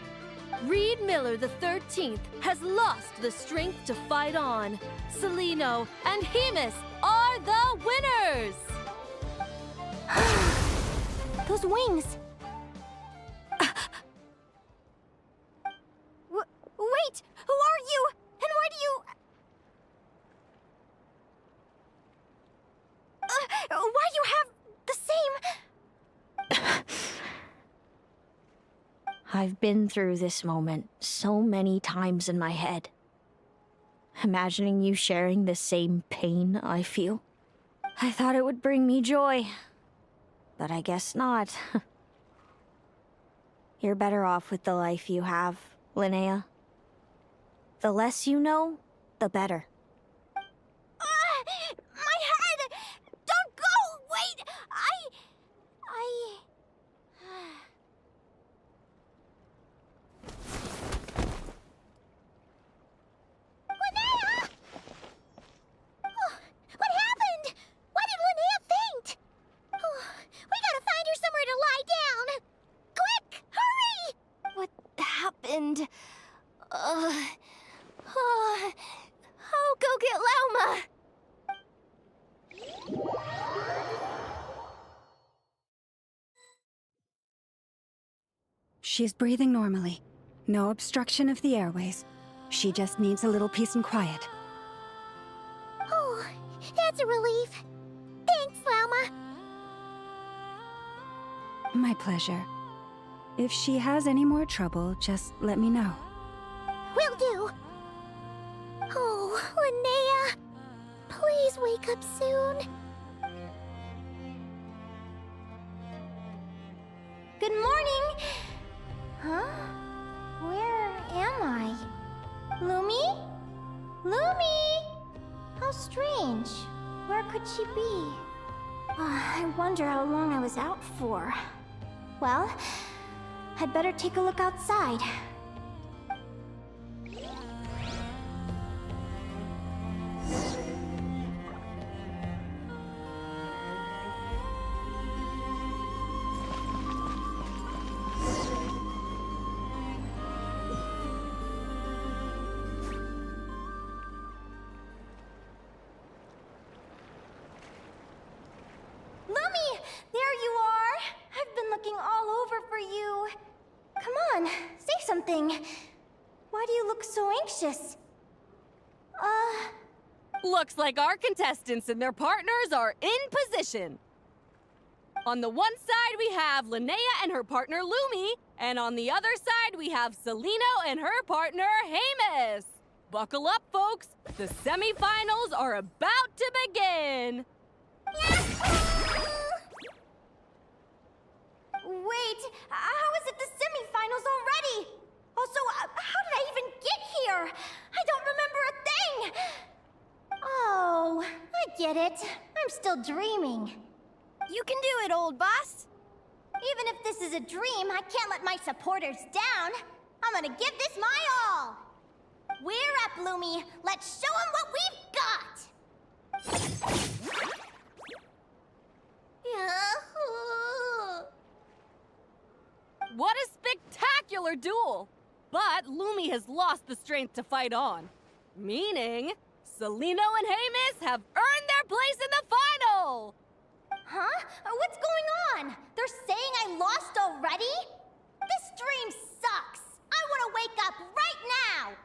Reed Miller the 13th has lost the strength to fight on. Celino and Hemus are the winners! Those wings! Wait! Who are you? And why do you... why do you have the same... I've been through this moment so many times in my head. Imagining you sharing the same pain I feel. I thought it would bring me joy, but I guess not. You're better off with the life you have, Linnea. The less you know, the better. My head! Don't go! Wait! Linnea! Oh, what happened? Why did Linnea faint? Oh, we gotta find her somewhere to lie down! Quick! Hurry! What happened? I'll go get Lauma! She's breathing normally. No obstruction of the airways. She just needs a little peace and quiet. Oh, that's a relief. Thanks, Lauma. My pleasure. If she has any more trouble, just let me know. Will do. Oh, Linnea. Please wake up soon. Good morning. Huh? Where am I? Lumi? Lumi! How strange. Where could she be? I wonder how long I was out for. Well, I'd better take a look outside. Come on, say something. Why do you look so anxious? Looks like our contestants and their partners are in position. On the one side, we have Linnea and her partner Lumi, and on the other side, we have Celino and her partner Hamus. Buckle up, folks. The semifinals are about to begin. Wait, how is it the semifinals already? Also, how did I even get here? I don't remember a thing! Oh, I get it. I'm still dreaming. You can do it, old boss. Even if this is a dream, I can't let my supporters down. I'm gonna give this my all. We're up, Lumi. Let's show them what we've got! What a spectacular duel! But Lumi has lost the strength to fight on. Meaning, Celino and Hamus have earned their place in the final! Huh? What's going on? They're saying I lost already? This dream sucks! I want to wake up right now!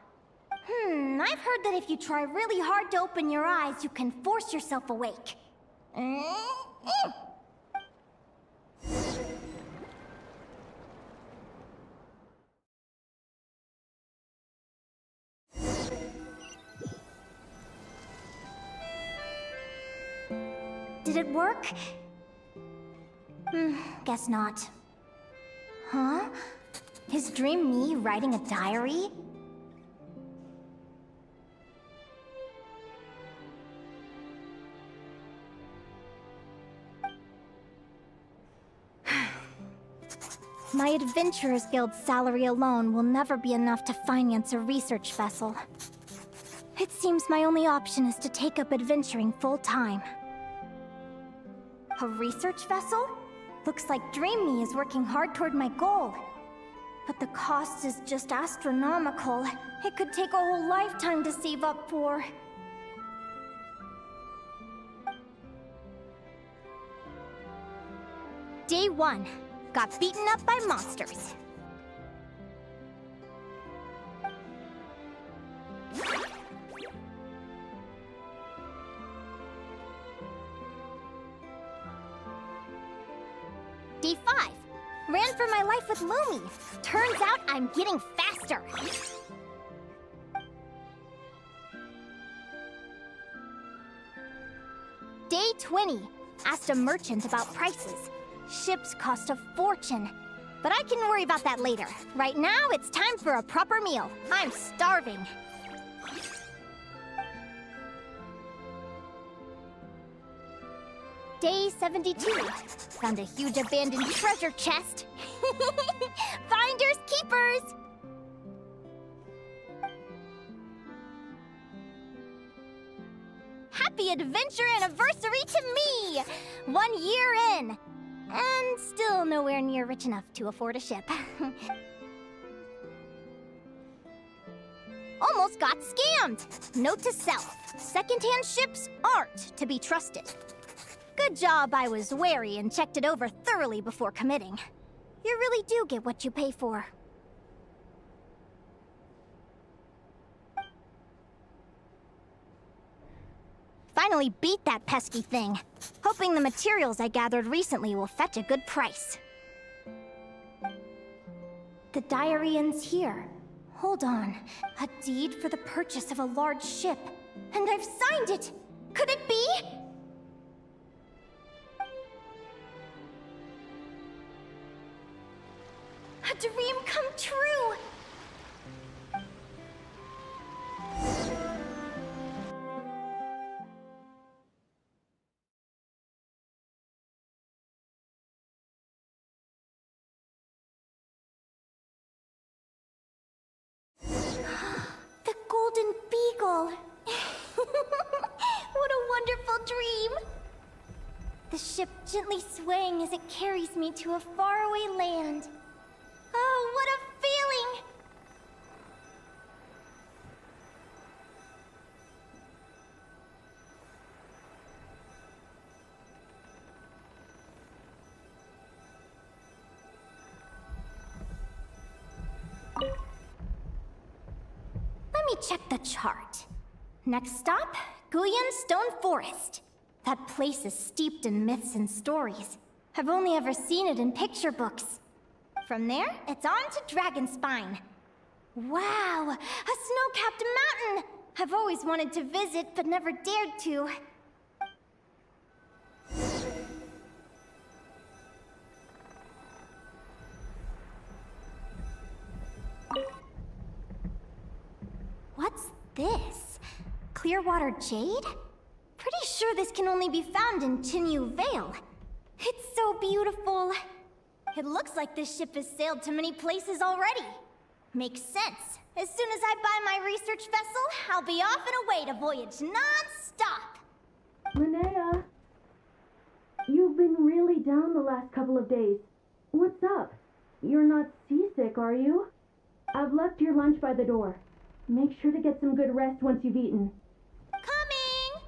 I've heard that if you try really hard to open your eyes, you can force yourself awake. Did it work? Guess not. Huh? Is Dream me writing a diary? My Adventurers Guild salary alone will never be enough to finance a research vessel. It seems my only option is to take up adventuring full-time. A research vessel? Looks like Dream Me is working hard toward my goal. But the cost is just astronomical. It could take a whole lifetime to save up for. Day 1. Got beaten up by monsters. Day 5. Ran for my life with Lumi. Turns out I'm getting faster. Day 20. Asked a merchant about prices. Ships cost a fortune. But I can worry about that later. Right now, it's time for a proper meal. I'm starving. Day 72. Found a huge abandoned treasure chest. Finders keepers! Happy adventure anniversary to me! 1 year in. And still nowhere near rich enough to afford a ship. Almost got scammed! Note to self, secondhand ships aren't to be trusted. Good job I was wary and checked it over thoroughly before committing. You really do get what you pay for. Finally beat that pesky thing. Hoping the materials I gathered recently will fetch a good price. The diary ends here. Hold on. A deed for the purchase of a large ship. And I've signed it! Could it be? A dream come true! The Golden Beagle! What a wonderful dream! The ship gently swaying as it carries me to a faraway land. Oh, what a feeling! check the chart. Next stop, Guyan Stone Forest. That place is steeped in myths and stories. I've only ever seen it in picture books. From there, it's on to Dragonspine. Wow, a snow-capped mountain! I've always wanted to visit, but never dared to. What's this? Clearwater jade? Pretty sure this can only be found in Chinyu Vale. It's so beautiful. It looks like this ship has sailed to many places already. Makes sense. As soon as I buy my research vessel, I'll be off and away to voyage non-stop. Linnea, you've been really down the last couple of days. What's up? You're not seasick, are you? I've left your lunch by the door. Make sure to get some good rest once you've eaten. Coming!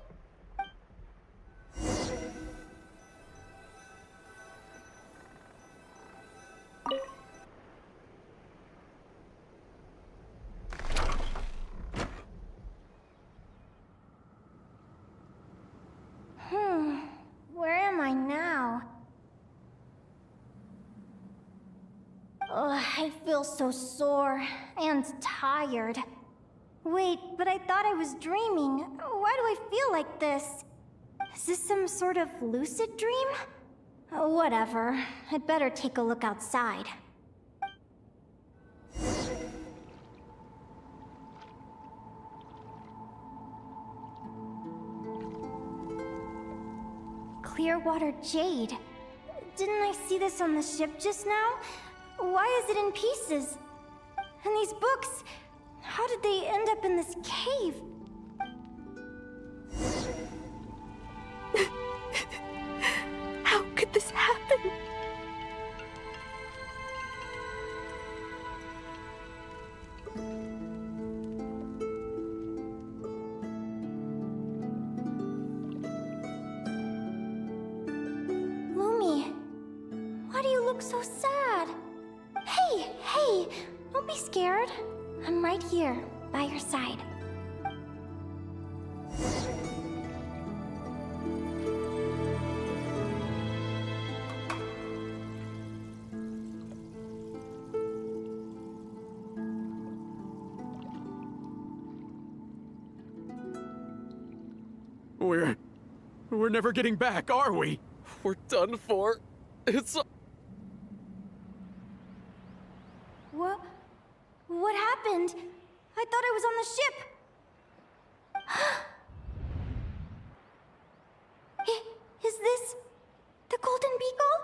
Where am I now? Ugh, I feel so sore and tired. Wait, but I thought I was dreaming. Why do I feel like this? Is this some sort of lucid dream? Whatever. I'd better take a look outside. Clearwater jade. Didn't I see this on the ship just now? Why is it in pieces? And these books, how did they end up in this cave? How could this happen? Lumi, why do you look so sad? Hey, don't be scared. I'm right here, by your side. We're never getting back, are we? We're done for. It's... What happened? I thought I was on the ship. Is this the Golden Beagle?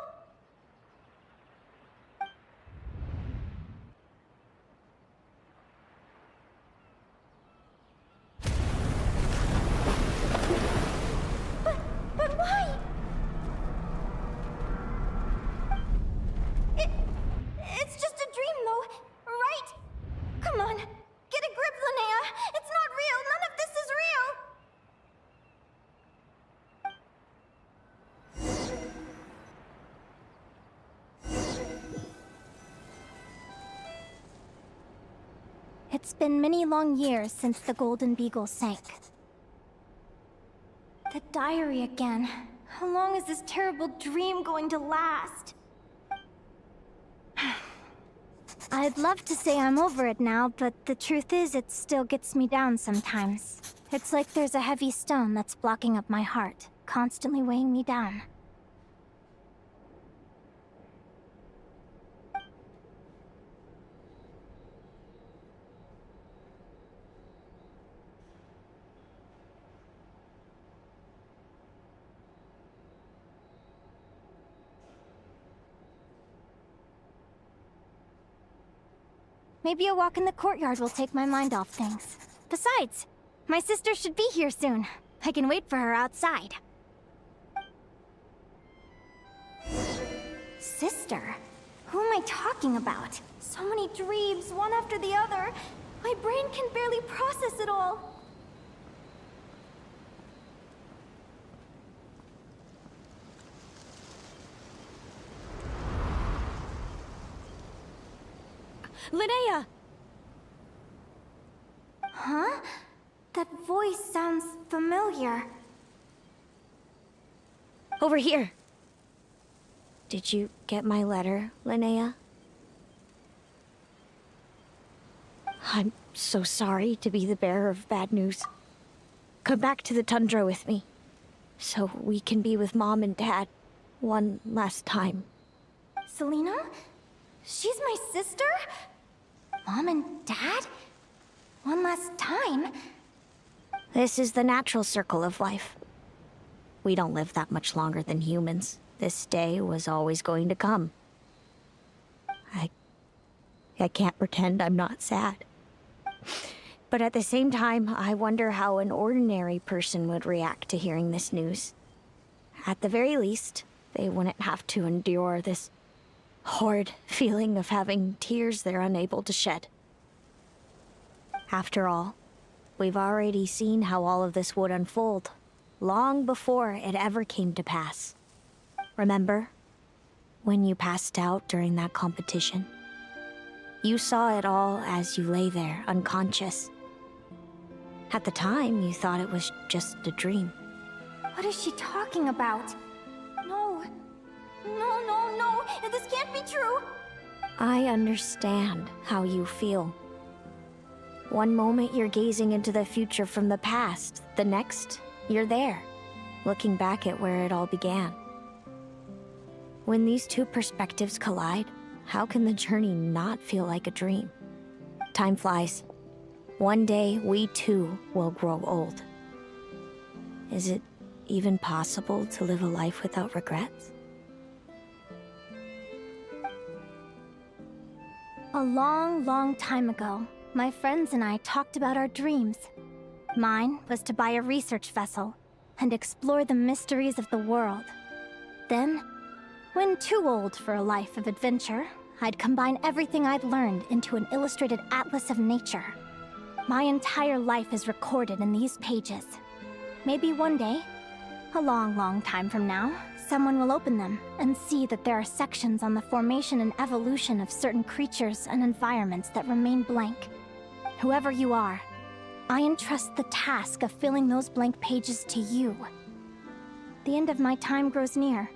But why? It's just a dream, though, right? Come on, get a grip, Linnea. It's not real. None of this is real. It's been many long years since the Golden Beagle sank. The diary again. How long is this terrible dream going to last? I'd love to say I'm over it now, but the truth is it still gets me down sometimes. It's like there's a heavy stone that's blocking up my heart, constantly weighing me down. Maybe a walk in the courtyard will take my mind off things. Besides, my sister should be here soon. I can wait for her outside. Sister? Who am I talking about? So many dreams, one after the other. My brain can barely process it all. Linnea! Huh? That voice sounds familiar. Over here. Did you get my letter, Linnea? I'm so sorry to be the bearer of bad news. Come back to the tundra with me, so we can be with Mom and Dad one last time. Selena? She's my sister? Mom and Dad? One last time? This is the natural circle of life. We don't live that much longer than humans. This day was always going to come. I can't pretend I'm not sad. But at the same time, I wonder how an ordinary person would react to hearing this news. At the very least, they wouldn't have to endure this horrid feeling of having tears they're unable to shed. After all, we've already seen how all of this would unfold, long before it ever came to pass. Remember, when you passed out during that competition? You saw it all as you lay there, unconscious. At the time, you thought it was just a dream. What is she talking about? No. No, no, no! This can't be true! I understand how you feel. One moment you're gazing into the future from the past, the next, you're there, looking back at where it all began. When these two perspectives collide, how can the journey not feel like a dream? Time flies. One day, we too will grow old. Is it even possible to live a life without regrets? A long, long time ago, my friends and I talked about our dreams. Mine was to buy a research vessel and explore the mysteries of the world. Then, when too old for a life of adventure, I'd combine everything I'd learned into an illustrated atlas of nature. My entire life is recorded in these pages. Maybe one day, a long, long time from now, someone will open them and see that there are sections on the formation and evolution of certain creatures and environments that remain blank. Whoever you are, I entrust the task of filling those blank pages to you. The end of my time grows near,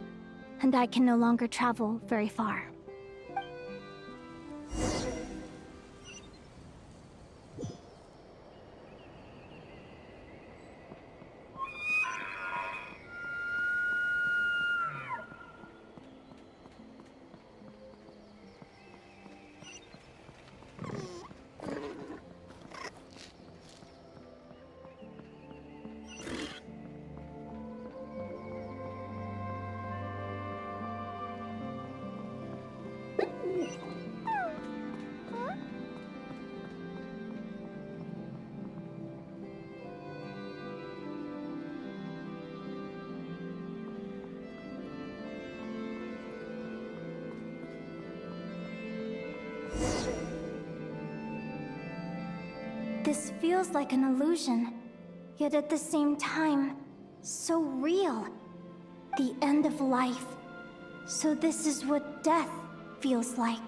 and I can no longer travel very far. This feels like an illusion, yet at the same time, so real. The end of life. So this is what death feels like.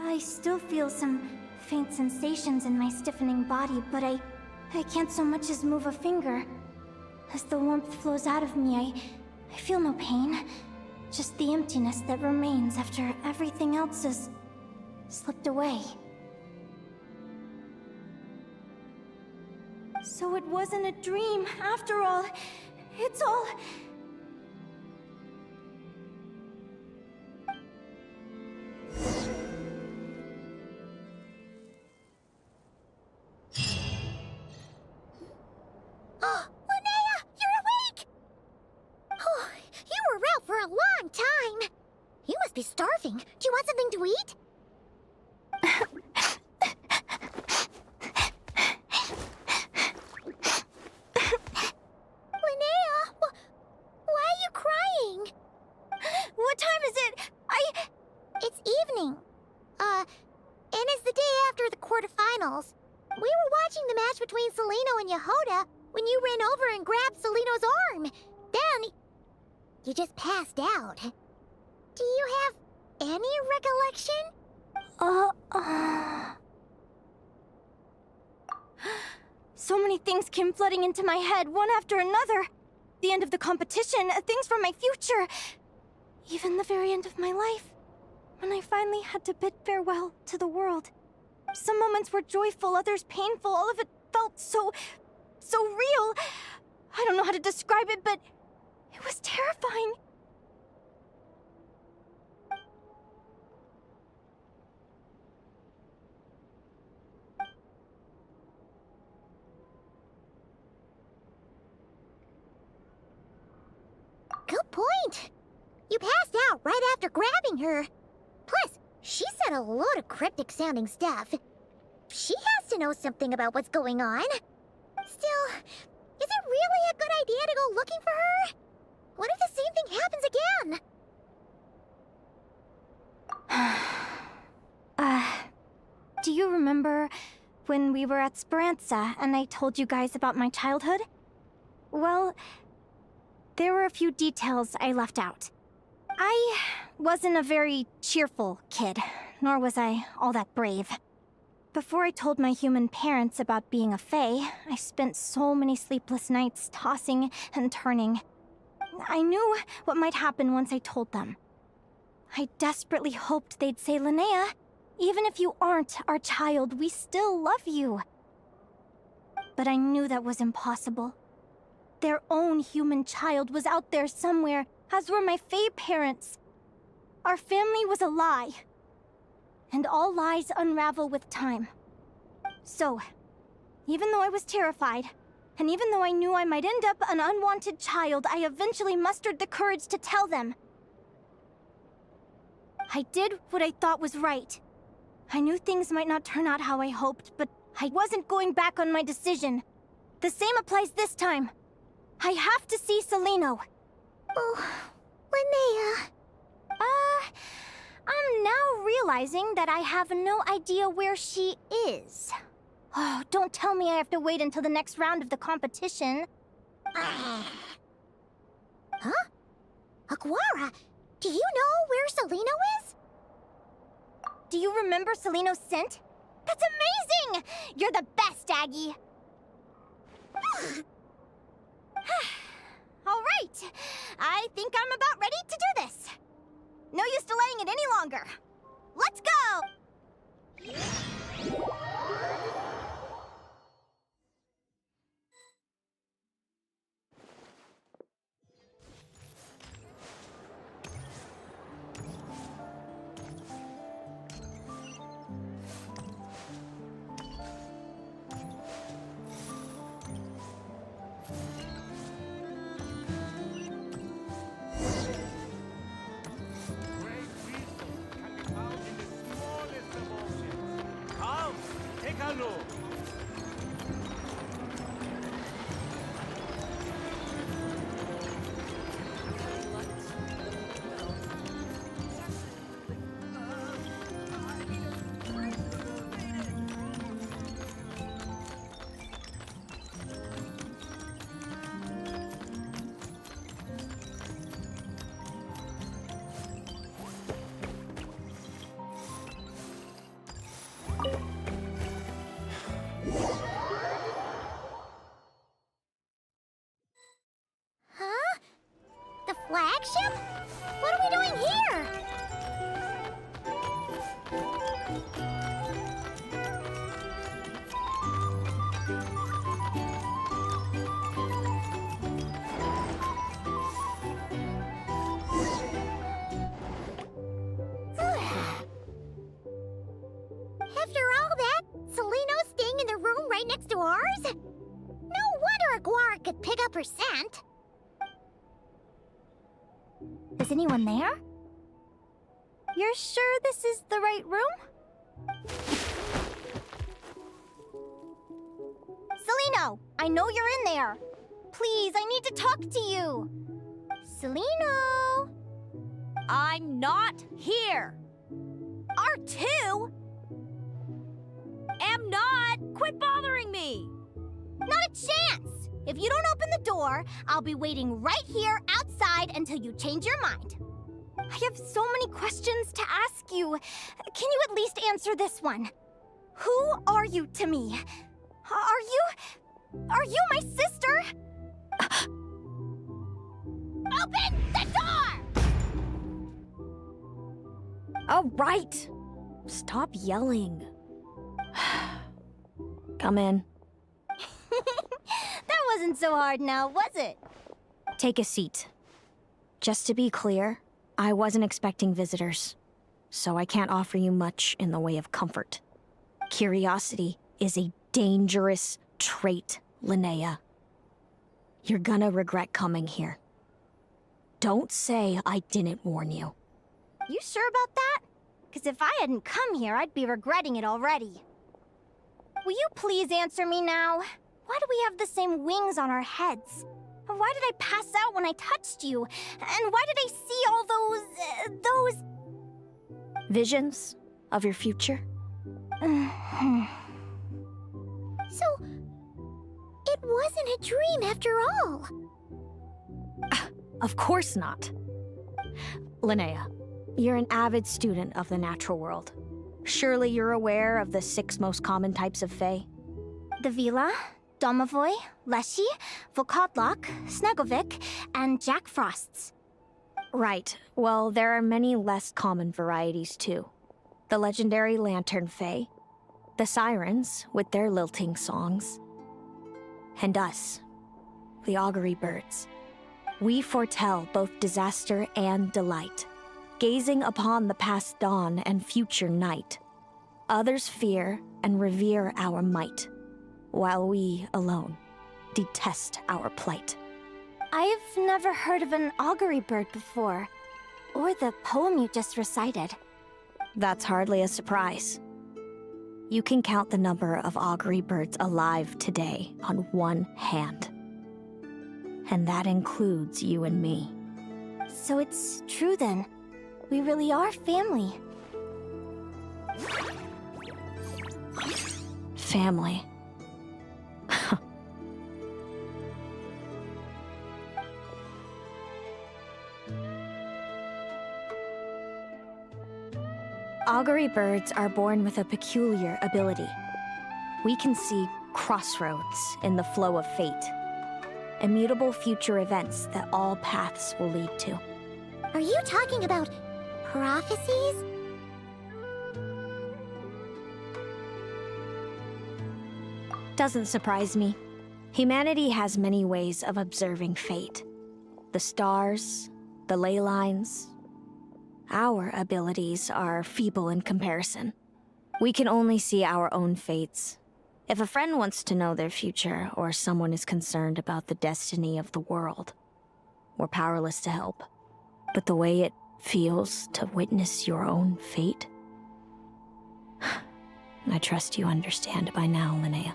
I still feel some faint sensations in my stiffening body, but I can't so much as move a finger. As the warmth flows out of me, I feel no pain. Just the emptiness that remains after everything else has slipped away. So it wasn't a dream, after all. It's all... Oh, Linnea! You're awake! Oh, you were out for a long time. You must be starving. Do you want something to eat? What time is it? It's evening. And it's the day after the quarterfinals. We were watching the match between Celino and Yehoda when you ran over and grabbed Celino's arm. Then, you just passed out. Do you have any recollection? So many things came flooding into my head, one after another. The end of the competition, things from my future. Even the very end of my life. When I finally had to bid farewell to the world. Some moments were joyful, others painful. All of it felt so real. I don't know how to describe it, but it was terrifying. Good point. You passed out right after grabbing her. Plus, she said a load of cryptic-sounding stuff. She has to know something about what's going on. Still, is it really a good idea to go looking for her? What if the same thing happens again? Do you remember when we were at Speranza and I told you guys about my childhood? Well, there were a few details I left out. I wasn't a very cheerful kid, nor was I all that brave. Before I told my human parents about being a fae, I spent so many sleepless nights tossing and turning. I knew what might happen once I told them. I desperately hoped they'd say, Linnea, even if you aren't our child, we still love you. But I knew that was impossible. Their own human child was out there somewhere, as were my fae parents. Our family was a lie. And all lies unravel with time. So, even though I was terrified, and even though I knew I might end up an unwanted child, I eventually mustered the courage to tell them. I did what I thought was right. I knew things might not turn out how I hoped, but I wasn't going back on my decision. The same applies this time. I have to see Celino. Oh, Linnea. I'm now realizing that I have no idea where she is. Oh, don't tell me I have to wait until the next round of the competition. Huh? Aguara, do you know where Celino is? Do you remember Celino's scent? That's amazing! You're the best, Aggie! All right, I think I'm about ready to do this. No use delaying it any longer. Let's go! Flagship? What are we doing here? After all that, Celino's staying in the room right next to ours? No wonder Aguara could pick up her scent. Is anyone there? You're sure this is the right room? Celino, I know you're in there. Please, I need to talk to you. Celino? I'm not here. R2? Am not. Quit bothering me. Not a chance. If you don't open the door, I'll be waiting right here outside until you change your mind. I have so many questions to ask you. Can you at least answer this one? Who are you to me? Are you my sister? Open the door! All right. Stop yelling. Come in. That wasn't so hard now, was it? Take a seat. Just to be clear, I wasn't expecting visitors, so I can't offer you much in the way of comfort. Curiosity is a dangerous trait, Linnea. You're gonna regret coming here. Don't say I didn't warn you. You sure about that? Because if I hadn't come here, I'd be regretting it already. Will you please answer me now? Why do we have the same wings on our heads? Why did I pass out when I touched you? And why did I see all those... Visions of your future? So, it wasn't a dream after all. Of course not. Linnea, you're an avid student of the natural world. Surely you're aware of the 6 most common types of Fae? The Vila, Domovoy, Leshy, Volkodlok, Snegovic, and Jack Frosts. Right. Well, there are many less common varieties, too. The legendary Lantern Fae, the Sirens, with their lilting songs, and us, the Augury Birds. We foretell both disaster and delight, gazing upon the past dawn and future night. Others fear and revere our might, while we alone detest our plight. I've never heard of an augury bird before, or the poem you just recited. That's hardly a surprise. You can count the number of augury birds alive today on one hand. And that includes you and me. So it's true then. We really are family. Family. Augury birds are born with a peculiar ability. We can see crossroads in the flow of fate. Immutable future events that all paths will lead to. Are you talking about prophecies? Doesn't surprise me. Humanity has many ways of observing fate. The stars, the ley lines. Our abilities are feeble in comparison. We can only see our own fates. If a friend wants to know their future, or someone is concerned about the destiny of the world, we're powerless to help. But the way it feels to witness your own fate, I trust you understand by now, Linnea.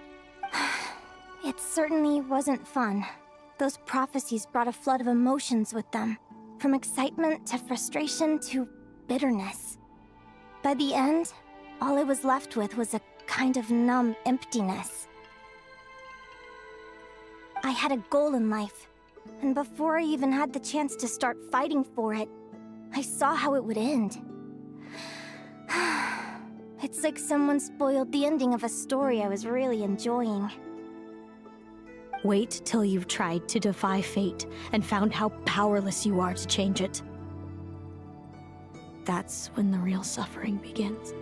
It certainly wasn't fun. Those prophecies brought a flood of emotions with them. From excitement to frustration to bitterness. By the end, all I was left with was a kind of numb emptiness. I had a goal in life, and before I even had the chance to start fighting for it, I saw how it would end. It's like someone spoiled the ending of a story I was really enjoying. Wait till you've tried to defy fate and found how powerless you are to change it. That's when the real suffering begins.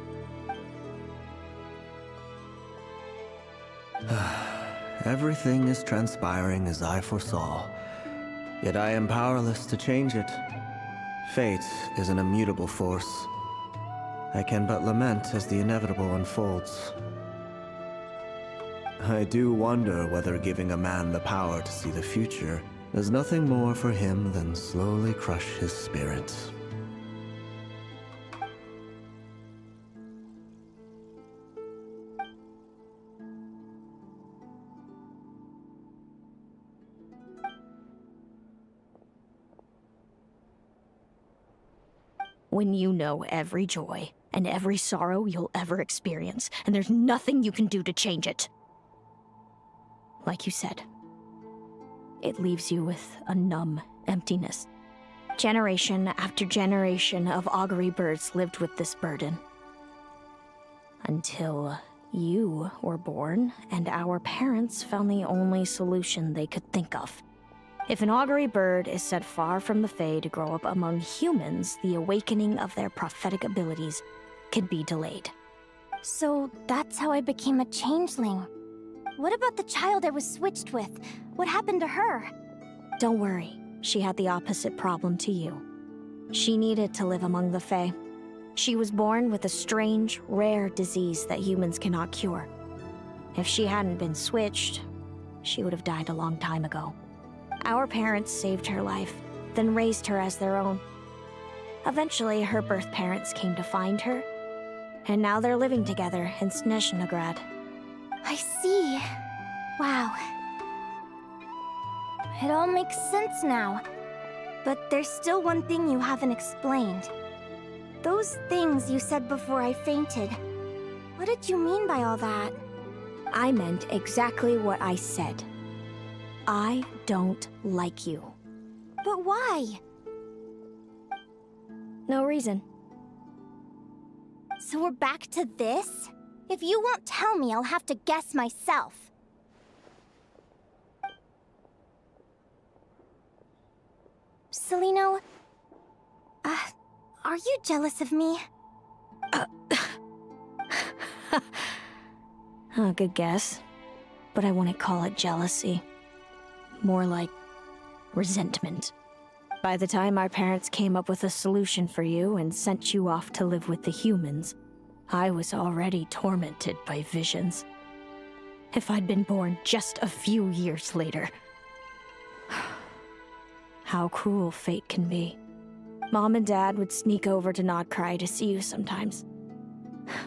Everything is transpiring as I foresaw, yet I am powerless to change it. Fate is an immutable force. I can but lament as the inevitable unfolds. I do wonder whether giving a man the power to see the future does nothing more for him than slowly crush his spirit. When you know every joy and every sorrow you'll ever experience, and there's nothing you can do to change it. Like you said, it leaves you with a numb emptiness. Generation after generation of augury birds lived with this burden. Until You were born, and our parents found the only solution they could think of. If an augury bird is set far from the Fae to grow up among humans, the awakening of their prophetic abilities could be delayed. So that's how I became a changeling. What about the child I was switched with? What happened to her? Don't worry, she had the opposite problem to you. She needed to live among the Fae. She was born with a strange, rare disease that humans cannot cure. If she hadn't been switched, she would have died a long time ago. Our parents saved her life, then raised her as their own. Eventually, her birth parents came to find her, and now they're living together in Snezhnograd. I see. Wow. It all makes sense now. But there's still one thing you haven't explained. Those things you said before I fainted. What did you mean by all that? I meant exactly what I said. I don't like you. But why? No reason. So we're back to this? If you won't tell me, I'll have to guess myself. Celino, are you jealous of me? Good guess. But I wouldn't call it jealousy. More like resentment. By the time our parents came up with a solution for you and sent you off to live with the humans, I was already tormented by visions. If I'd been born just a few years later. How cruel fate can be. Mom and Dad would sneak over to Nodcry to see you sometimes.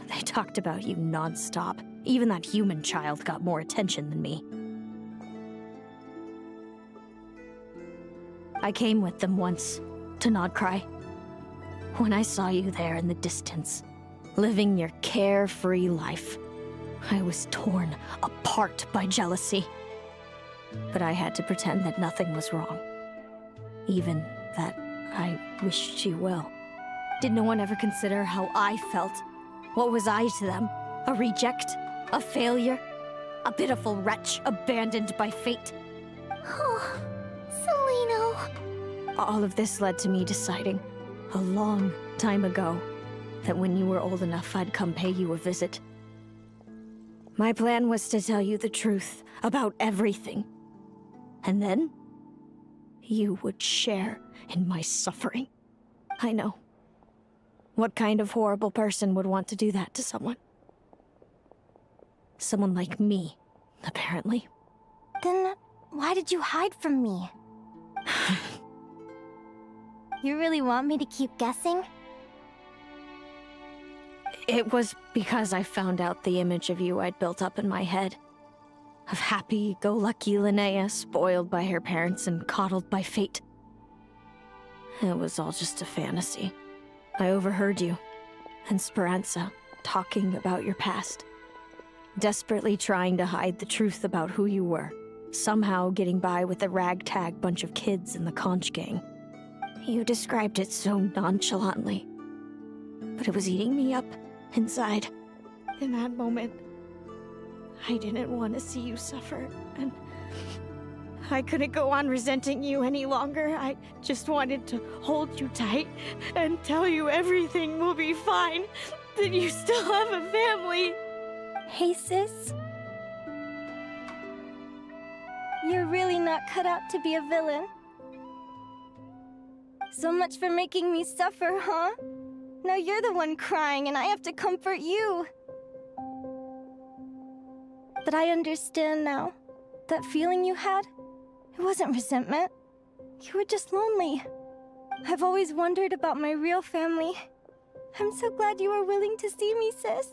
They talked about you non-stop. Even that human child got more attention than me. I came with them once, to Nodcry. When I saw you there in the distance, living your carefree life, I was torn apart by jealousy. But I had to pretend that nothing was wrong. Even that I wished you well. Did no one ever consider how I felt? What was I to them? A reject? A failure? A pitiful wretch abandoned by fate? Oh, Celino. All of this led to me deciding, a long time ago, that when you were old enough, I'd come pay you a visit. My plan was to tell you the truth about everything. And then, you would share in my suffering. I know. What kind of horrible person would want to do that to someone? Someone like me, apparently. Then why did you hide from me? You really want me to keep guessing? It was because I found out the image of you I'd built up in my head. Of happy-go-lucky Linnea, spoiled by her parents and coddled by fate. It was all just a fantasy. I overheard you, and Speranza, talking about your past. Desperately trying to hide the truth about who you were. Somehow getting by with the ragtag bunch of kids in the conch gang. You described it so nonchalantly. But it was eating me up, inside. In that moment, I didn't want to see you suffer, and I couldn't go on resenting you any longer. I just wanted to hold you tight and tell you everything will be fine, that you still have a family. Hey, sis. You're really not cut out to be a villain. So much for making me suffer, huh? Now you're the one crying and I have to comfort you. But I understand now. That feeling you had, it wasn't resentment. You were just lonely. I've always wondered about my real family. I'm so glad you were willing to see me, sis.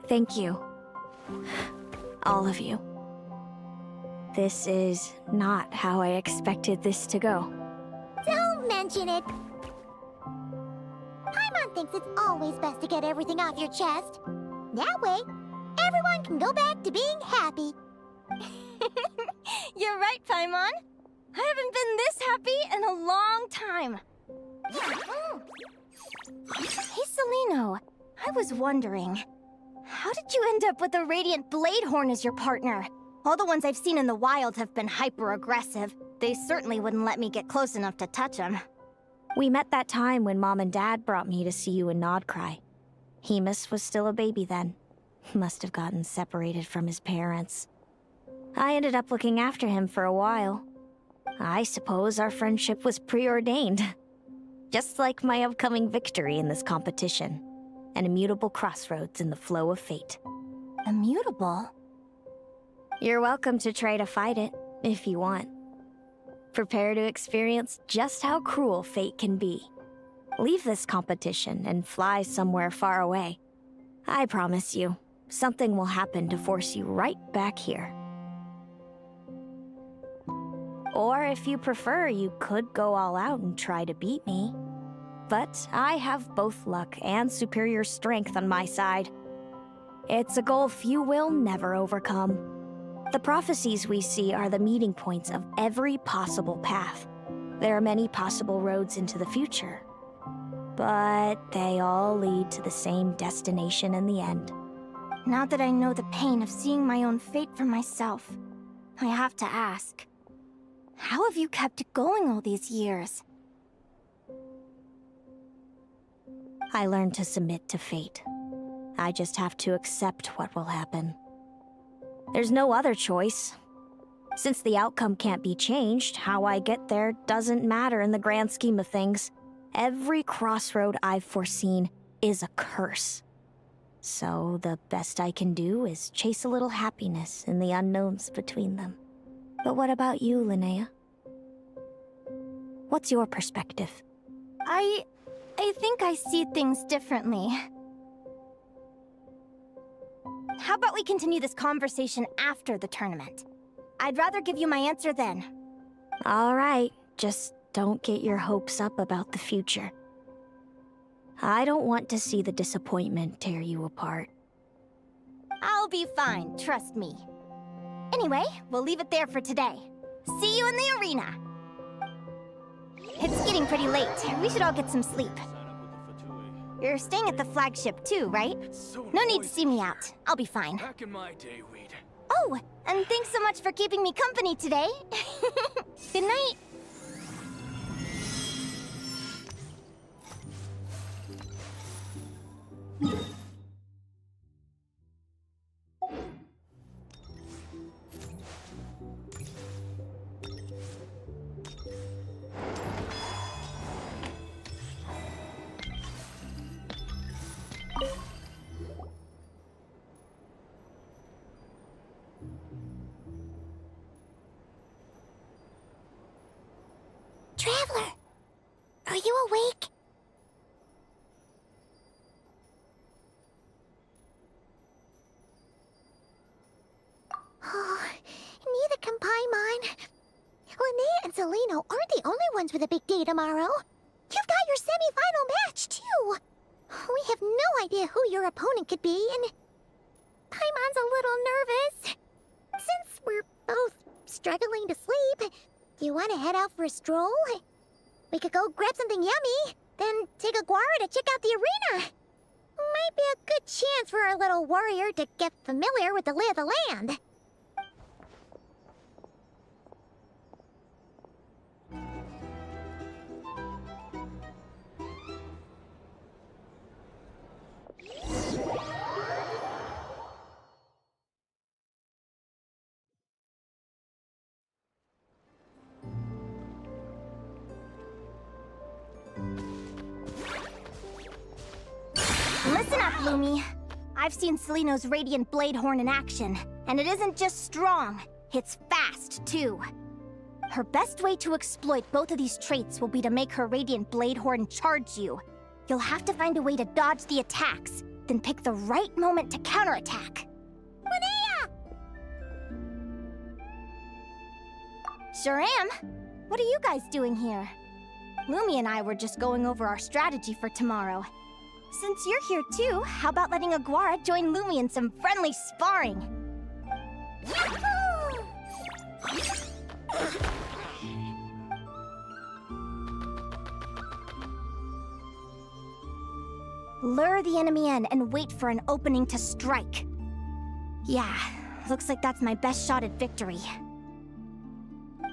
Thank you. All of you. This is not how I expected this to go. Don't mention it. Paimon thinks it's always best to get everything off your chest. That way, everyone can go back to being happy. You're right, Paimon. I haven't been this happy in a long time. Hey, Celino. I was wondering, how did you end up with a Radiant Bladehorn as your partner? All the ones I've seen in the wild have been hyper-aggressive. They certainly wouldn't let me get close enough to touch them. We met that time when Mom and Dad brought me to see you in Nodcry. Hemus was still a baby then. Must have gotten separated from his parents. I ended up looking after him for a while. I suppose our friendship was preordained. Just like my upcoming victory in this competition. An immutable crossroads in the flow of fate. Immutable? You're welcome to try to fight it, if you want. Prepare to experience just how cruel fate can be. Leave this competition and fly somewhere far away. I promise you, something will happen to force you right back here. Or if you prefer, you could go all out and try to beat me. But I have both luck and superior strength on my side. It's a goal few will never overcome. The prophecies we see are the meeting points of every possible path. There are many possible roads into the future. But they all lead to the same destination in the end. Now that I know the pain of seeing my own fate for myself, I have to ask, how have you kept it going all these years? I learned to submit to fate. I just have to accept what will happen. There's no other choice. Since the outcome can't be changed, how I get there doesn't matter in the grand scheme of things. Every crossroad I've foreseen is a curse. So the best I can do is chase a little happiness in the unknowns between them. But what about you, Linnea? What's your perspective? I think I see things differently. How about we continue this conversation after the tournament? I'd rather give you my answer then. All right, just don't get your hopes up about the future. I don't want to see the disappointment tear you apart. I'll be fine, trust me. Anyway, we'll leave it there for today. See you in the arena! It's getting pretty late. We should all get some sleep. You're staying at the flagship too, right? No need to see me out. I'll be fine. Back in my day, we'd... Oh, and thanks so much for keeping me company today. Good night. Traveler, are you awake? Oh, neither can Paimon. Linnea and Celino aren't the only ones with a big day tomorrow. You've got your semi-final match, too. We have no idea who your opponent could be, and Paimon's a little nervous. Since we're both struggling to sleep, do you want to head out for a stroll? We could go grab something yummy, then take a guara to check out the arena. Might be a good chance for our little warrior to get familiar with the lay of the land. Listen up, Lumi. I've seen Celino's Radiant Bladehorn in action, and it isn't just strong, it's fast, too. Her best way to exploit both of these traits will be to make her Radiant Bladehorn charge you. You'll have to find a way to dodge the attacks, then pick the right moment to counterattack. Linnea! Sure am. What are you guys doing here? Lumi and I were just going over our strategy for tomorrow. Since you're here too, how about letting Aguara join Lumi in some friendly sparring? Yahoo! Lure the enemy in and wait for an opening to strike. Yeah, looks like that's my best shot at victory.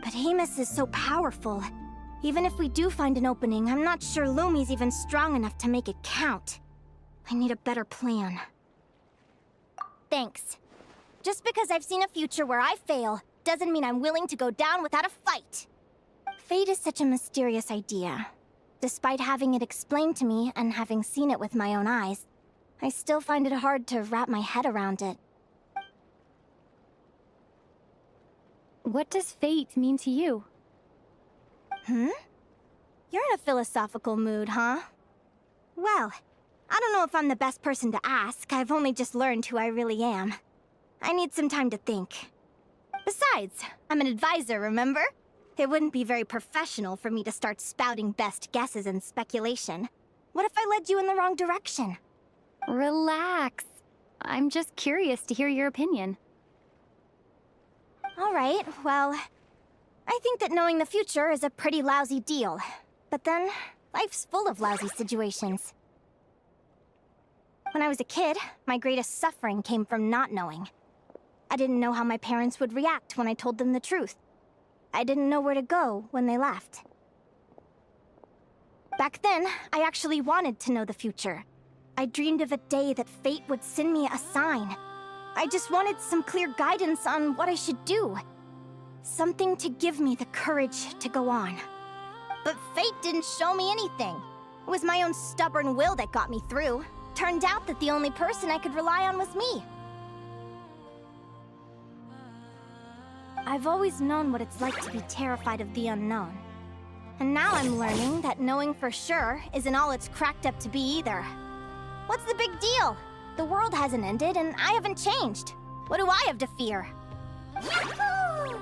But Amos is so powerful. Even if we do find an opening, I'm not sure Lumi's even strong enough to make it count. I need a better plan. Thanks. Just because I've seen a future where I fail, doesn't mean I'm willing to go down without a fight. Fate is such a mysterious idea. Despite having it explained to me and having seen it with my own eyes, I still find it hard to wrap my head around it. What does fate mean to you? You're in a philosophical mood, huh? Well, I don't know if I'm the best person to ask. I've only just learned who I really am. I need some time to think. Besides, I'm an advisor, remember? It wouldn't be very professional for me to start spouting best guesses and speculation. What if I led you in the wrong direction? Relax. I'm just curious to hear your opinion. All right, well, I think that knowing the future is a pretty lousy deal. But then, life's full of lousy situations. When I was a kid, my greatest suffering came from not knowing. I didn't know how my parents would react when I told them the truth. I didn't know where to go when they left. Back then, I actually wanted to know the future. I dreamed of a day that fate would send me a sign. I just wanted some clear guidance on what I should do. Something to give me the courage to go on. But fate didn't show me anything. It was my own stubborn will that got me through. Turned out that the only person I could rely on was me. I've always known what it's like to be terrified of the unknown. And now I'm learning that knowing for sure isn't all it's cracked up to be either. What's the big deal? The world hasn't ended and I haven't changed. What do I have to fear? Yahoo!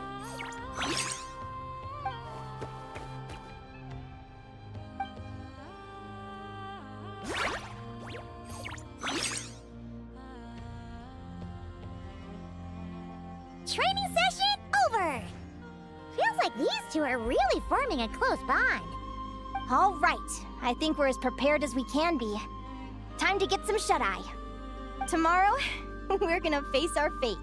Training session over! Feels like these two are really forming a close bond. All right, I think we're as prepared as we can be. Time to get some shut-eye. Tomorrow, we're gonna face our fate.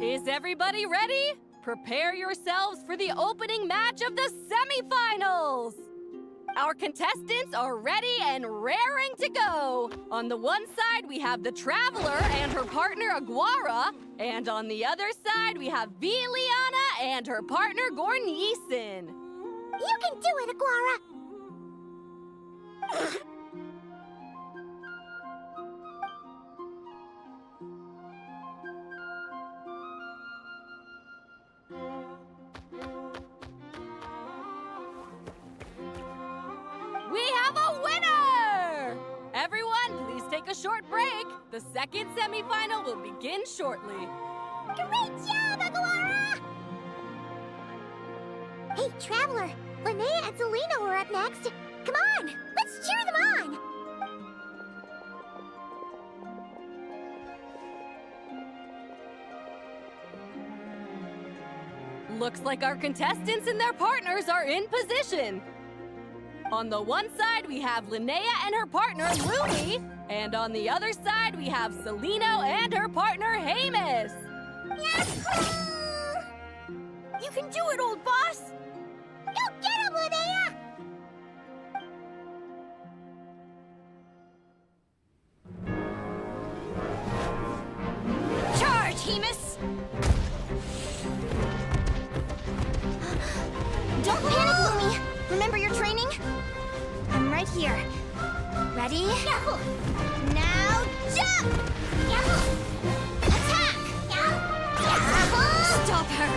Is everybody ready? Prepare yourselves for the opening match of the semifinals! Our contestants are ready and raring to go. On the one side, we have the Traveler and her partner Aguara, and on the other side, we have Linnea and her partner Gornyisen. You can do it, Aguara! We have a winner! Everyone, please take a short break. The second semifinal will begin shortly. Great job, Aguara! Hey, Traveler, Linnea and Selena were up next. Come on, let's cheer them on! Looks like our contestants and their partners are in position. On the one side, we have Linnea and her partner, Lumi. And on the other side, we have Selena and her partner, Amos. Yahoo! You can do it, old boss! Go get him, Linnea! Charge, Amos! here. Ready? Now jump! Attack! Stop her!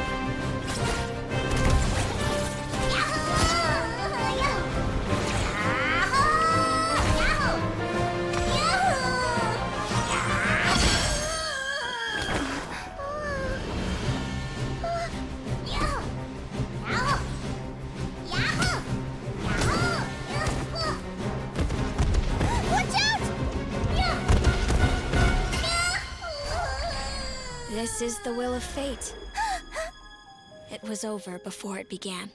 This is the will of fate. It was over before it began.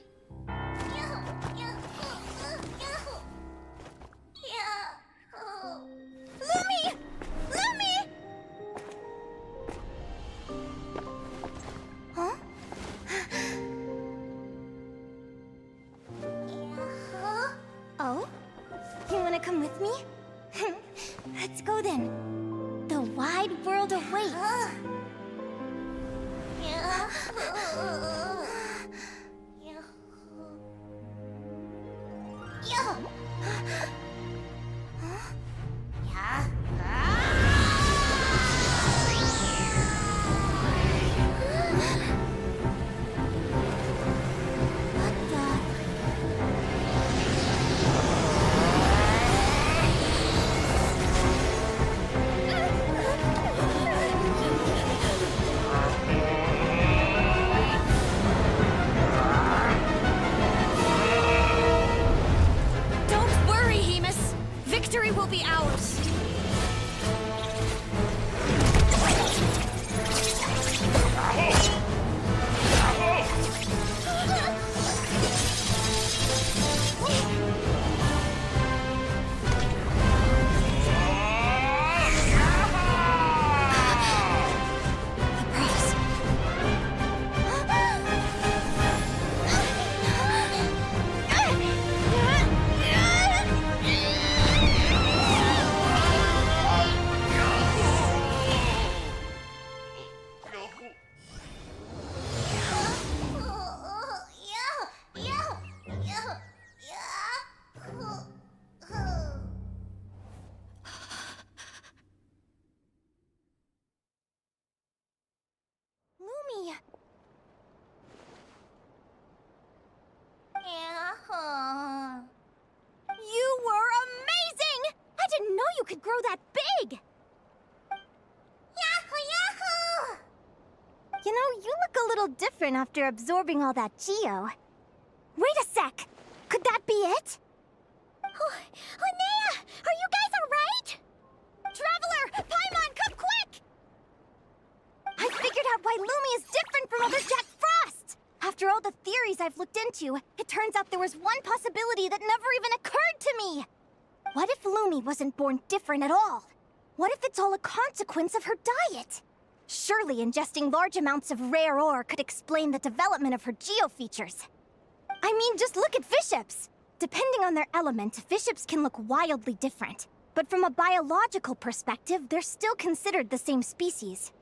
Lumi! Lumi! Huh? Oh? You wanna come with me? Let's go then. The wide world awaits. Don't worry, Hemus. Victory will be ours. Lumi! You were amazing! I didn't know you could grow that big! Yahoo, yahoo! You know, you look a little different after absorbing all that Geo. Wait a sec! Could that be it? Oh, Linnea! Are you guys alright? Traveler! Paimon, come quick! I figured out why Lumi is different from other Jack Frost! After all the theories I've looked into, it turns out there was one possibility that never even occurred to me! What if Lumi wasn't born different at all? What if it's all a consequence of her diet? Surely ingesting large amounts of rare ore could explain the development of her geo features. I mean, just look at fiships! Depending on their element, fiships can look wildly different. But from a biological perspective, they're still considered the same species.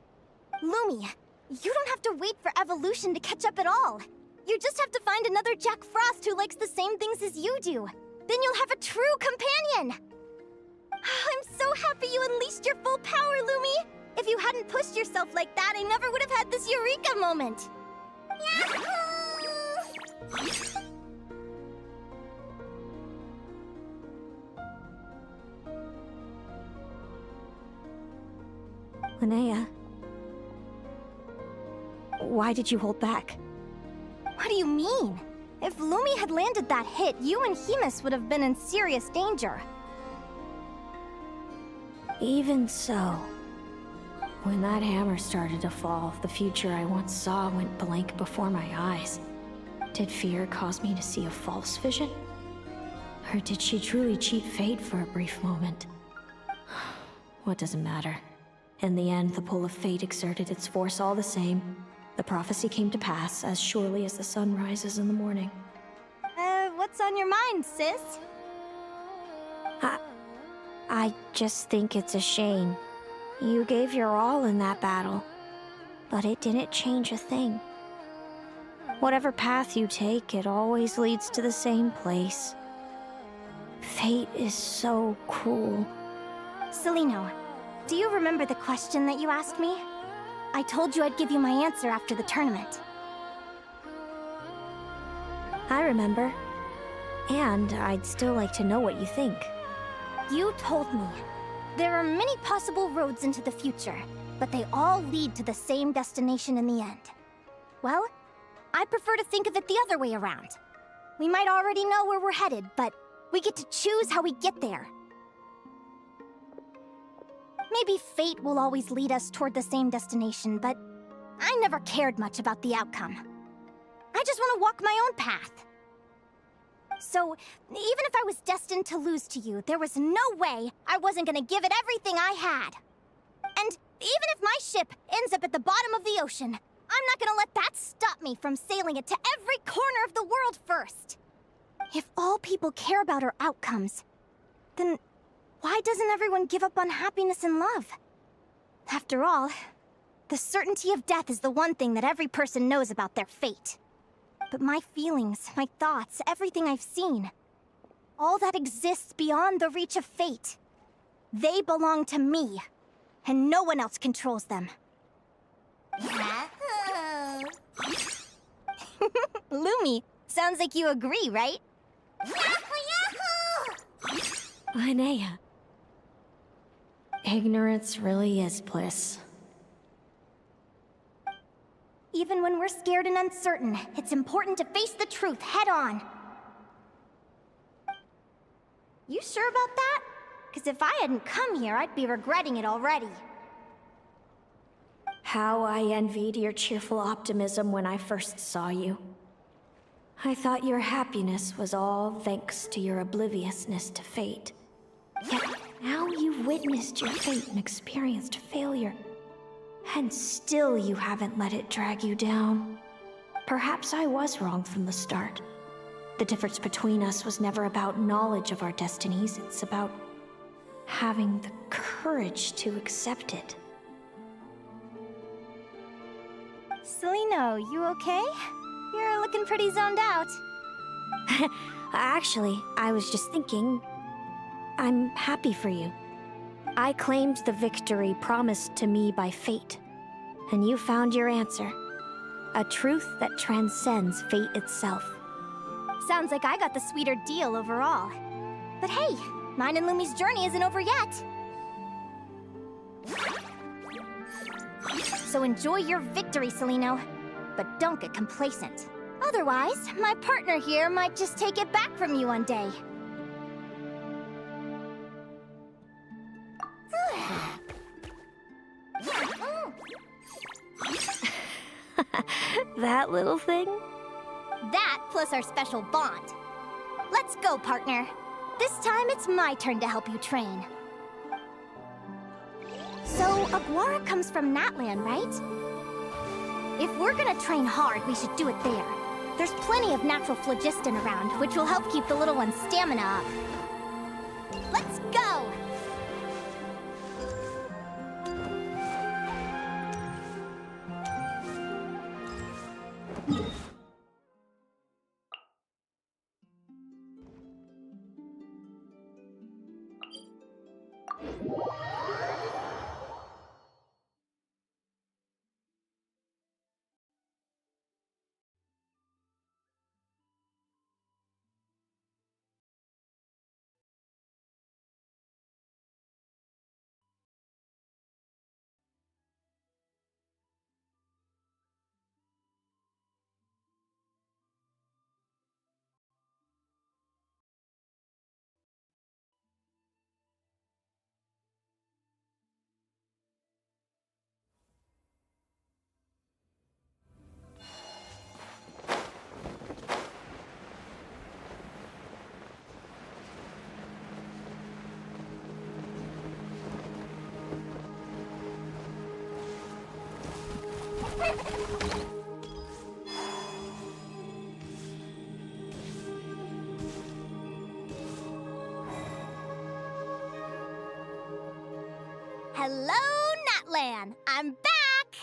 Lumi, you don't have to wait for evolution to catch up at all. You just have to find another Jack Frost who likes the same things as you do. Then you'll have a true companion! I'm so happy you unleashed your full power, Lumi! If you hadn't pushed yourself like that, I never would have had this eureka moment! Yahoo! Linnea, why did you hold back? What do you mean? If Lumi had landed that hit, you and Hemus would have been in serious danger. Even so, when that hammer started to fall, the future I once saw went blank before my eyes. Did fear cause me to see a false vision? Or did she truly cheat fate for a brief moment? What does it matter? In the end, the pull of fate exerted its force all the same. The prophecy came to pass as surely as the sun rises in the morning. What's on your mind, sis? I just think it's a shame. You gave your all in that battle, but it didn't change a thing. Whatever path you take, it always leads to the same place. Fate is so cruel. Celino, do you remember the question that you asked me? I told you I'd give you my answer after the tournament. I remember. And I'd still like to know what you think. You told me. There are many possible roads into the future, but they all lead to the same destination in the end. Well, I prefer to think of it the other way around. We might already know where we're headed, but we get to choose how we get there. Maybe fate will always lead us toward the same destination, but I never cared much about the outcome. I just want to walk my own path. So, even if I was destined to lose to you, there was no way I wasn't gonna give it everything I had. And even if my ship ends up at the bottom of the ocean, I'm not gonna let that stop me from sailing it to every corner of the world first. If all people care about are outcomes, then why doesn't everyone give up on happiness and love? After all, the certainty of death is the one thing that every person knows about their fate. But my feelings, my thoughts, everything I've seen, all that exists beyond the reach of fate. They belong to me, and no one else controls them. Lumi, sounds like you agree, right? Linnea. Ignorance really is bliss. Even when we're scared and uncertain, it's important to face the truth head on. You sure about that? Because if I hadn't come here, I'd be regretting it already. How I envied your cheerful optimism when I first saw you. I thought your happiness was all thanks to your obliviousness to fate. Yet now you've witnessed your fate and experienced failure. And still you haven't let it drag you down. Perhaps I was wrong from the start. The difference between us was never about knowledge of our destinies, it's about having the courage to accept it. Celino, you okay? You're looking pretty zoned out. Actually, I was just thinking, I'm happy for you. I claimed the victory promised to me by fate, and you found your answer. A truth that transcends fate itself. Sounds like I got the sweeter deal overall. But hey, mine and Lumi's journey isn't over yet. So enjoy your victory, Celino. But don't get complacent. Otherwise, my partner here might just take it back from you one day. That little thing? That plus our special bond. Let's go, partner. This time it's my turn to help you train. So, Aguara comes from Natlan, right? If we're gonna train hard, we should do it there. There's plenty of natural phlogiston around, which will help keep the little one's stamina up. Let's go! Hello, Natlan! I'm back!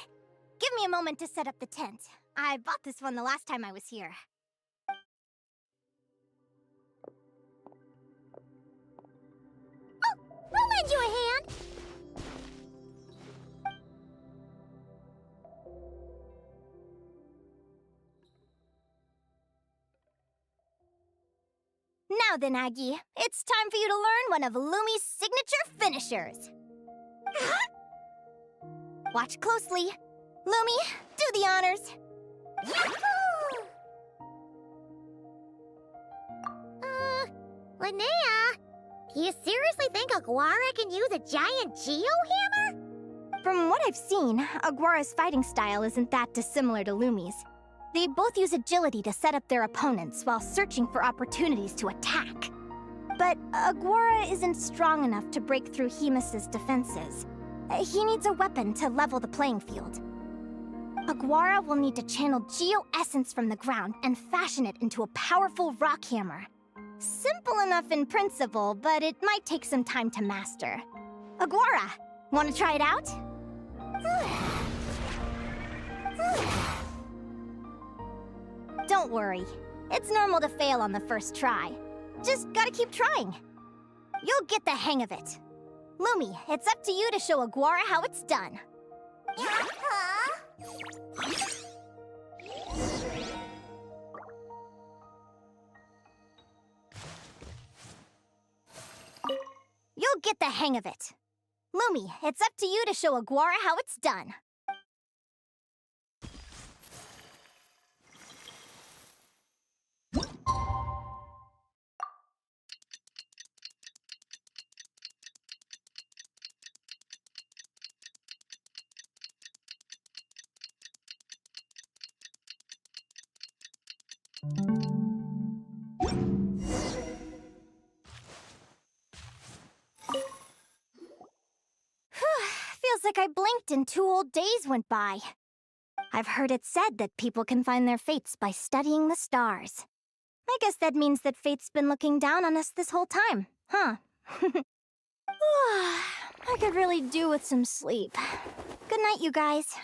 Give me a moment to set up the tent. I bought this one the last time I was here. Now then, Aggie, it's time for you to learn one of Lumi's signature finishers. Watch closely. Lumi, do the honors. Linnea, do you seriously think Aguara can use a giant geo-hammer? From what I've seen, Aguara's fighting style isn't that dissimilar to Lumi's. They both use agility to set up their opponents while searching for opportunities to attack. But Aguara isn't strong enough to break through Hemus's defenses. He needs a weapon to level the playing field. Aguara will need to channel geo-essence from the ground and fashion it into a powerful rock hammer. Simple enough in principle, but it might take some time to master. Aguara, want to try it out? Don't worry. It's normal to fail on the first try. Just gotta keep trying. You'll get the hang of it. Lumi, it's up to you to show Aguara how it's done. You'll get the hang of it. Lumi, it's up to you to show Aguara how it's done. Feels like I blinked and 2 whole days went by. I've heard it said that people can find their fates by studying the stars. I guess that means that fate's been looking down on us this whole time, huh? I could really do with some sleep. Good night, you guys.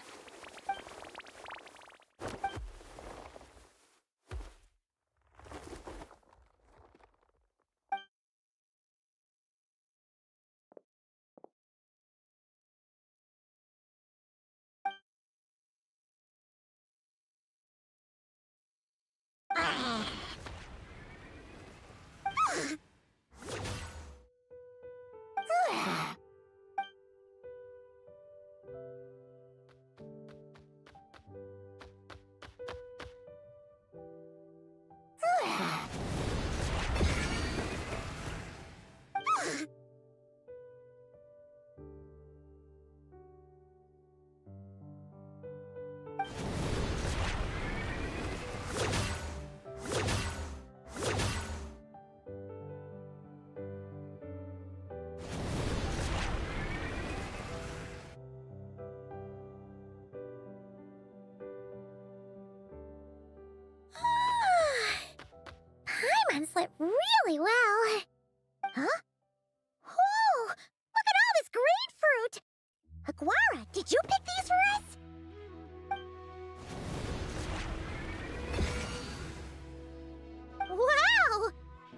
Paimon slept really well. Huh? Whoa! Look at all this grapefruit! Aguara, did you pick these for us? Wow!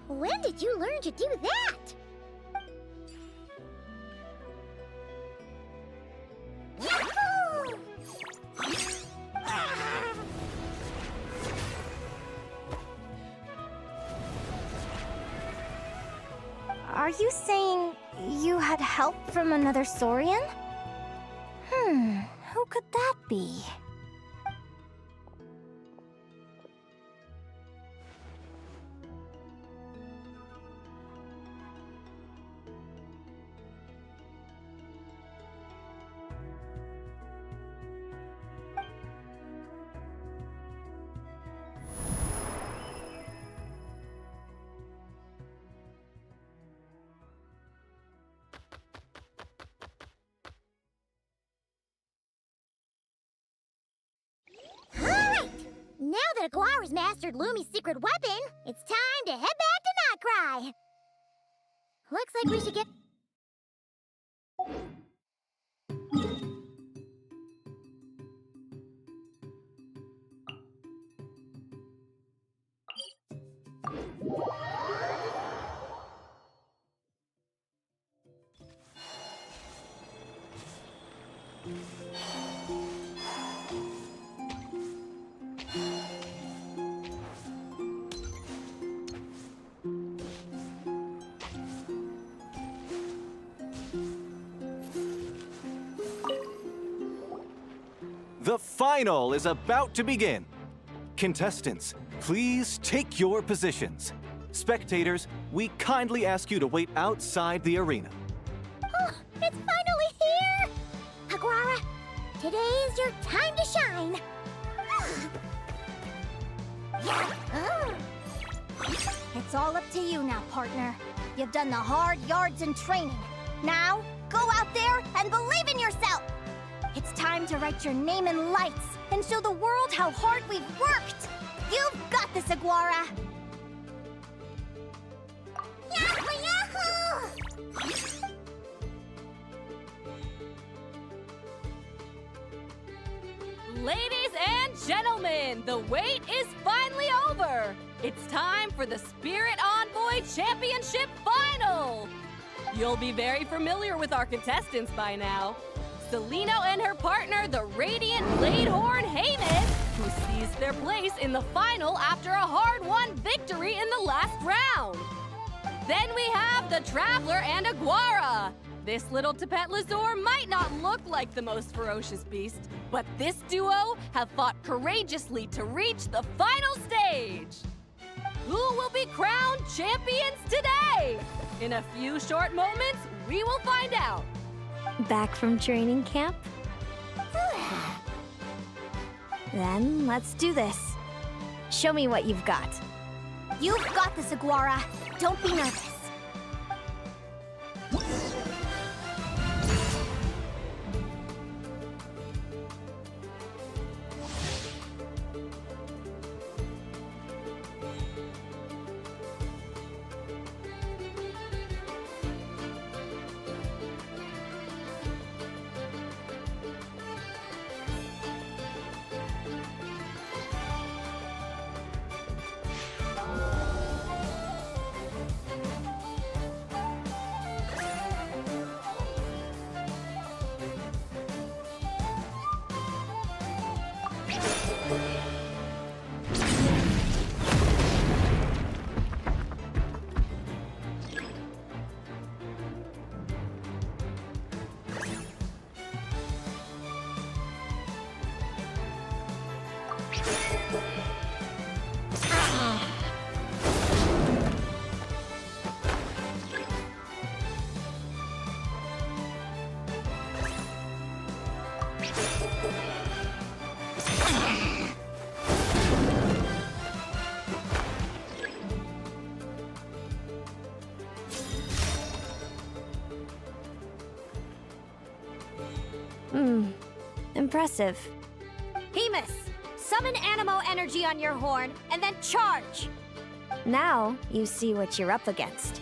When did you learn to do that? Yahoo! Are you saying you had help from another Saurian? Who could that be? Now that Aguara's mastered Lumi's secret weapon, it's time to head back to Nightcry. Looks like we should get... The final is about to begin. Contestants, please take your positions. Spectators, we kindly ask you to wait outside the arena. Oh, it's finally here! Aguara, today is your time to shine. It's all up to you now, partner. You've done the hard yards in training. Now, go out there and believe in yourself! It's time to write your name in lights and show the world how hard we've worked! You've got this, Aguara! Yahoo! Yahoo! Ladies and gentlemen, the wait is finally over. It's time for the Spirit Envoy Championship Final. You'll be very familiar with our contestants by now. Celino and her partner, the Radiant Bladehorn Heyman, who seized their place in the final after a hard-won victory in the last round. Then we have the Traveler and Aguara. This little Tapet Lazur might not look like the most ferocious beast, but this duo have fought courageously to reach the final stage. Who will be crowned champions today? In a few short moments, we will find out. Back from training camp? Then let's do this. Show me what you've got. You've got this, Aguara. Don't be nervous. Impressive. Hemus, summon Animo energy on your horn, and then charge! Now you see what you're up against.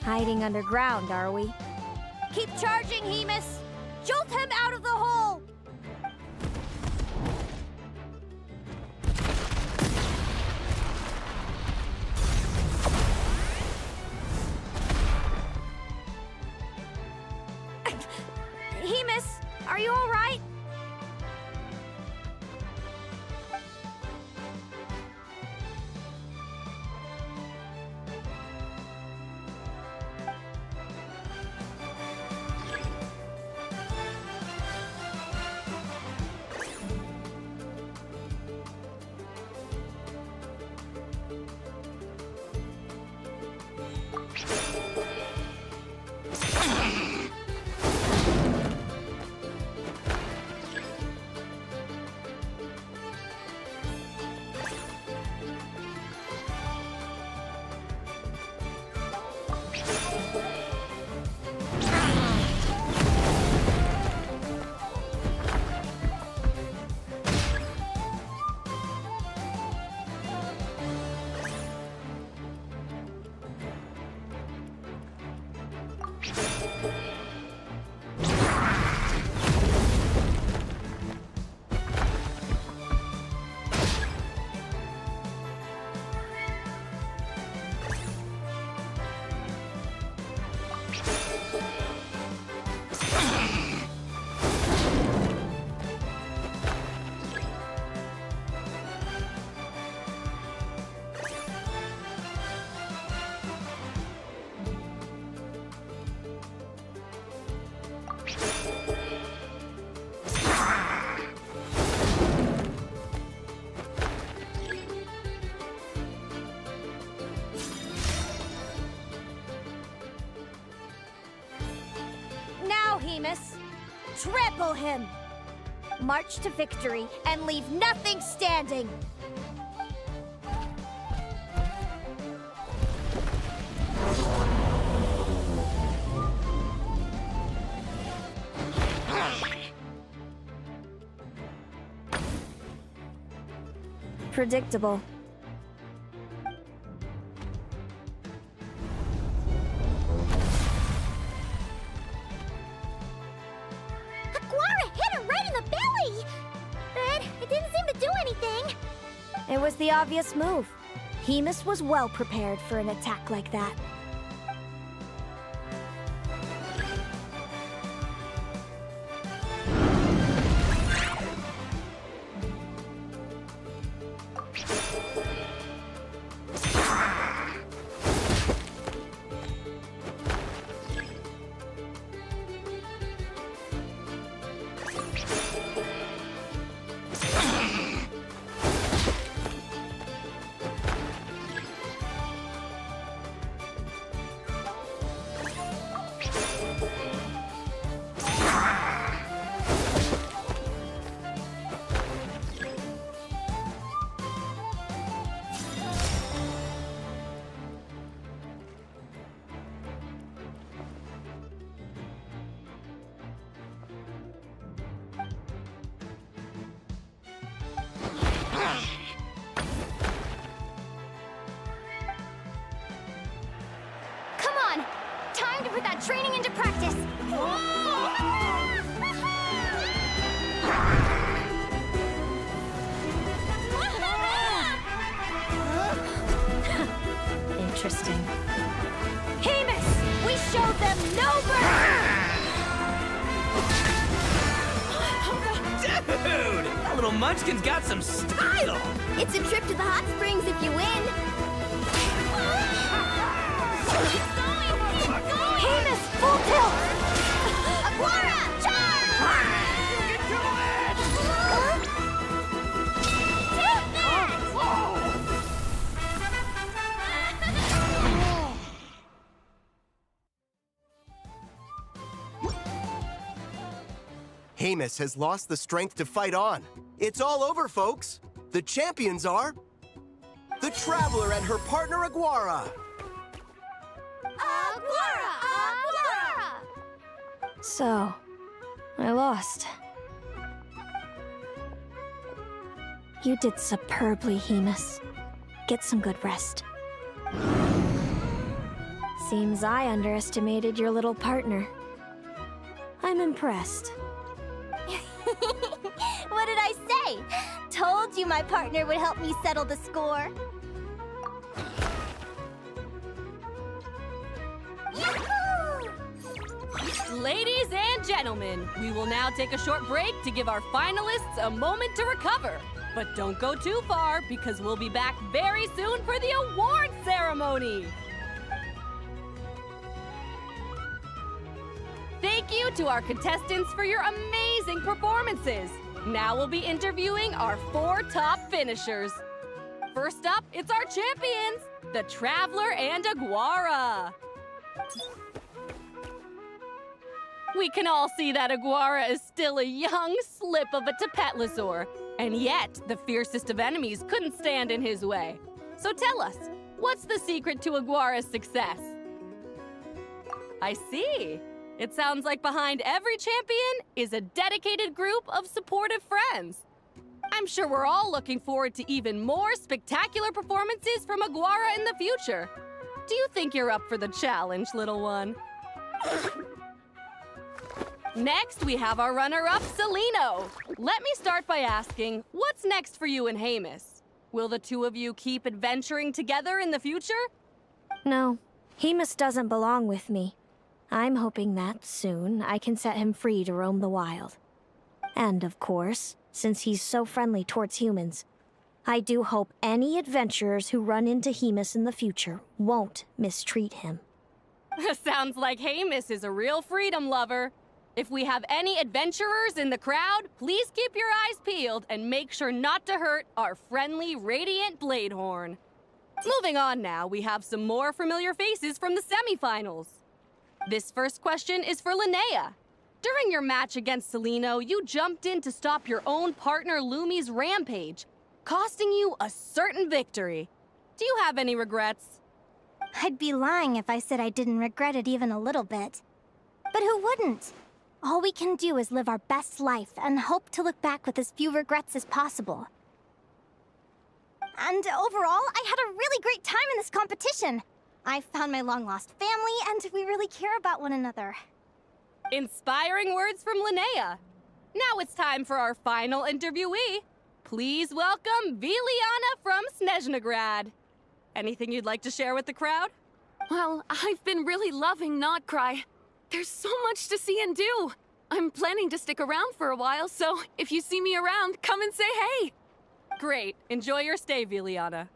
Hiding underground, are we? Keep charging, Hemus! Jolt him out of the hole! Hemus, are you all right? Hemus! Trample him! March to victory and leave nothing standing! Predictable. Aguara hit her right in the belly! But it didn't seem to do anything. It was the obvious move. Hemus was well prepared for an attack like that. Come on! Time to put that training into practice! Interesting. Hemus! We showed them no mercy! Dude! That little munchkin's got some style! It's a trip to the hot springs if you win! Hemus, full tilt! Aguara, charge! Get to it! Take that! Hemus has lost the strength to fight on. It's all over, folks. The champions are the Traveler and her partner Aguara. Aguara! Aguara! So, I lost. You did superbly, Hemus. Get some good rest. Seems I underestimated your little partner. I'm impressed. What did I say? Told you my partner would help me settle the score. Yahoo! Ladies and gentlemen, we will now take a short break to give our finalists a moment to recover. But don't go too far, because we'll be back very soon for the award ceremony. Thank you to our contestants for your amazing performances. Now we'll be interviewing our 4 top finishers. First up, it's our champions, the Traveler and Aguara. We can all see that Aguara is still a young slip of a Tapetlosaur, and yet the fiercest of enemies couldn't stand in his way. So tell us, what's the secret to Aguara's success? I see. It sounds like behind every champion is a dedicated group of supportive friends. I'm sure we're all looking forward to even more spectacular performances from Aguara in the future. Do you think you're up for the challenge, little one? Next, we have our runner-up, Celino. Let me start by asking, what's next for you and Hemus? Will the two of you keep adventuring together in the future? No, Hemus doesn't belong with me. I'm hoping that soon I can set him free to roam the wild. And of course, since he's so friendly towards humans, I do hope any adventurers who run into Hemus in the future won't mistreat him. Sounds like Hemus is a real freedom lover. If we have any adventurers in the crowd, please keep your eyes peeled and make sure not to hurt our friendly, radiant Bladehorn. Moving on now, we have some more familiar faces from the semifinals. This first question is for Linnea. During your match against Celino, you jumped in to stop your own partner Lumi's rampage, costing you a certain victory. Do you have any regrets? I'd be lying if I said I didn't regret it even a little bit. But who wouldn't? All we can do is live our best life and hope to look back with as few regrets as possible. And overall, I had a really great time in this competition. I found my long-lost family, and we really care about one another. Inspiring words from Linnea. Now it's time for our final interviewee. Please welcome Viliana from Snezhnegrad. Anything you'd like to share with the crowd? Well, I've been really loving Notcry. There's so much to see and do. I'm planning to stick around for a while, so if you see me around, come and say hey. Great. Enjoy your stay, Viliana.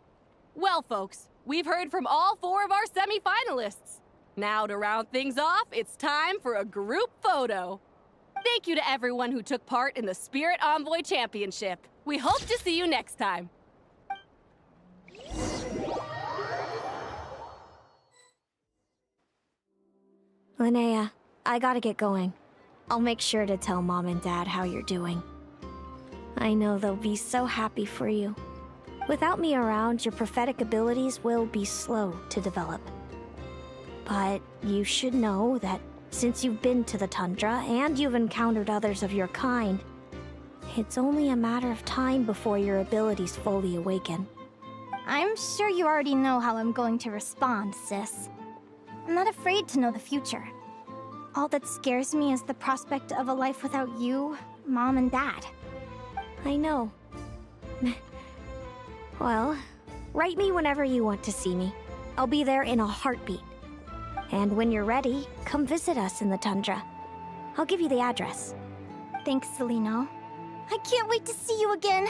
Well, folks, we've heard from all 4 of our semi-finalists. Now, to round things off, it's time for a group photo. Thank you to everyone who took part in the Spirit Envoy Championship. We hope to see you next time. Linnea, I gotta get going. I'll make sure to tell Mom and Dad how you're doing. I know they'll be so happy for you. Without me around, your prophetic abilities will be slow to develop. But you should know that since you've been to the tundra and you've encountered others of your kind, it's only a matter of time before your abilities fully awaken. I'm sure you already know how I'm going to respond, sis. I'm not afraid to know the future. All that scares me is the prospect of a life without you, Mom, and Dad. I know. Well, write me whenever you want to see me. I'll be there in a heartbeat. And when you're ready, come visit us in the tundra. I'll give you the address. Thanks, Celino. I can't wait to see you again.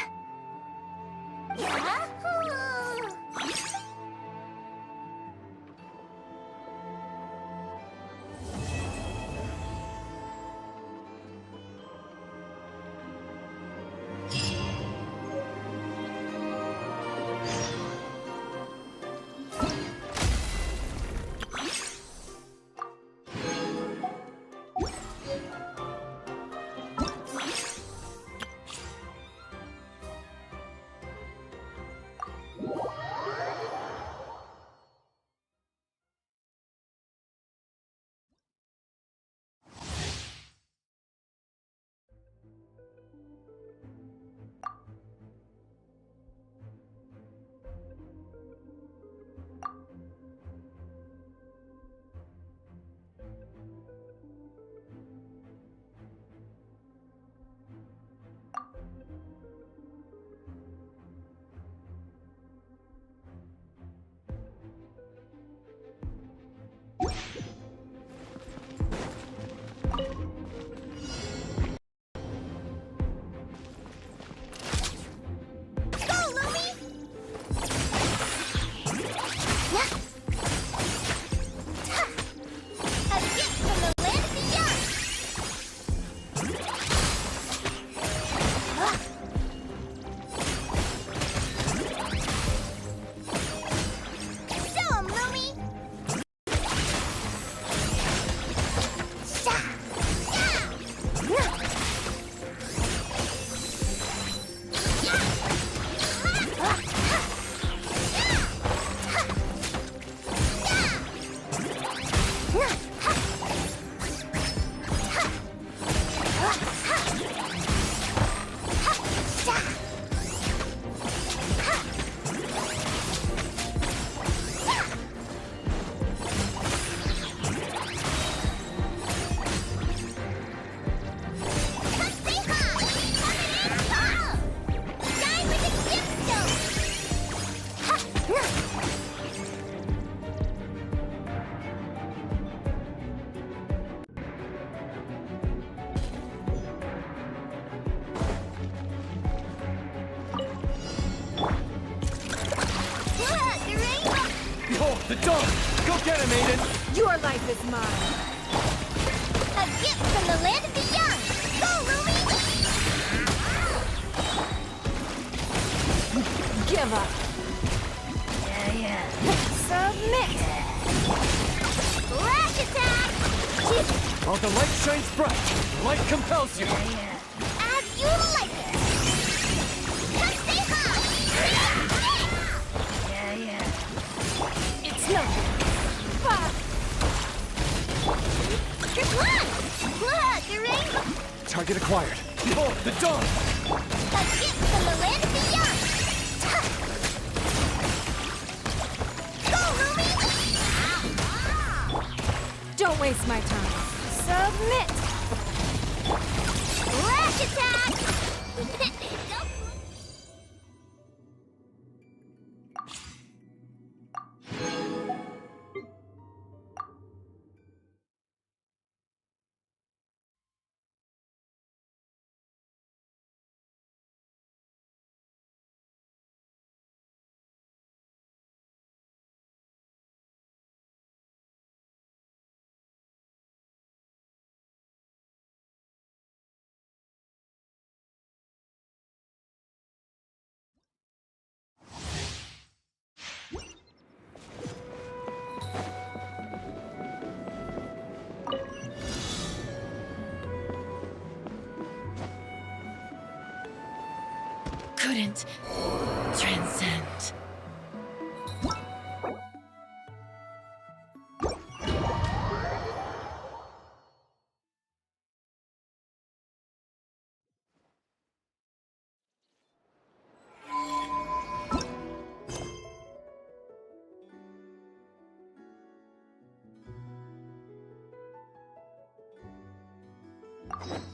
The dog! Go get him, Aiden! Your life is mine! A gift from the land of the young! Go, Lumi! Give up! Submit! Flash attack! While the light shines bright, the light compels you. As you like it. Just stay high. It's nothing. Look, a rainbow. Target acquired. Behold, the dawn! A gift from the land beyond. Go, Lumi! Don't waste my time. Submit! Lash attack! Couldn't transcend. You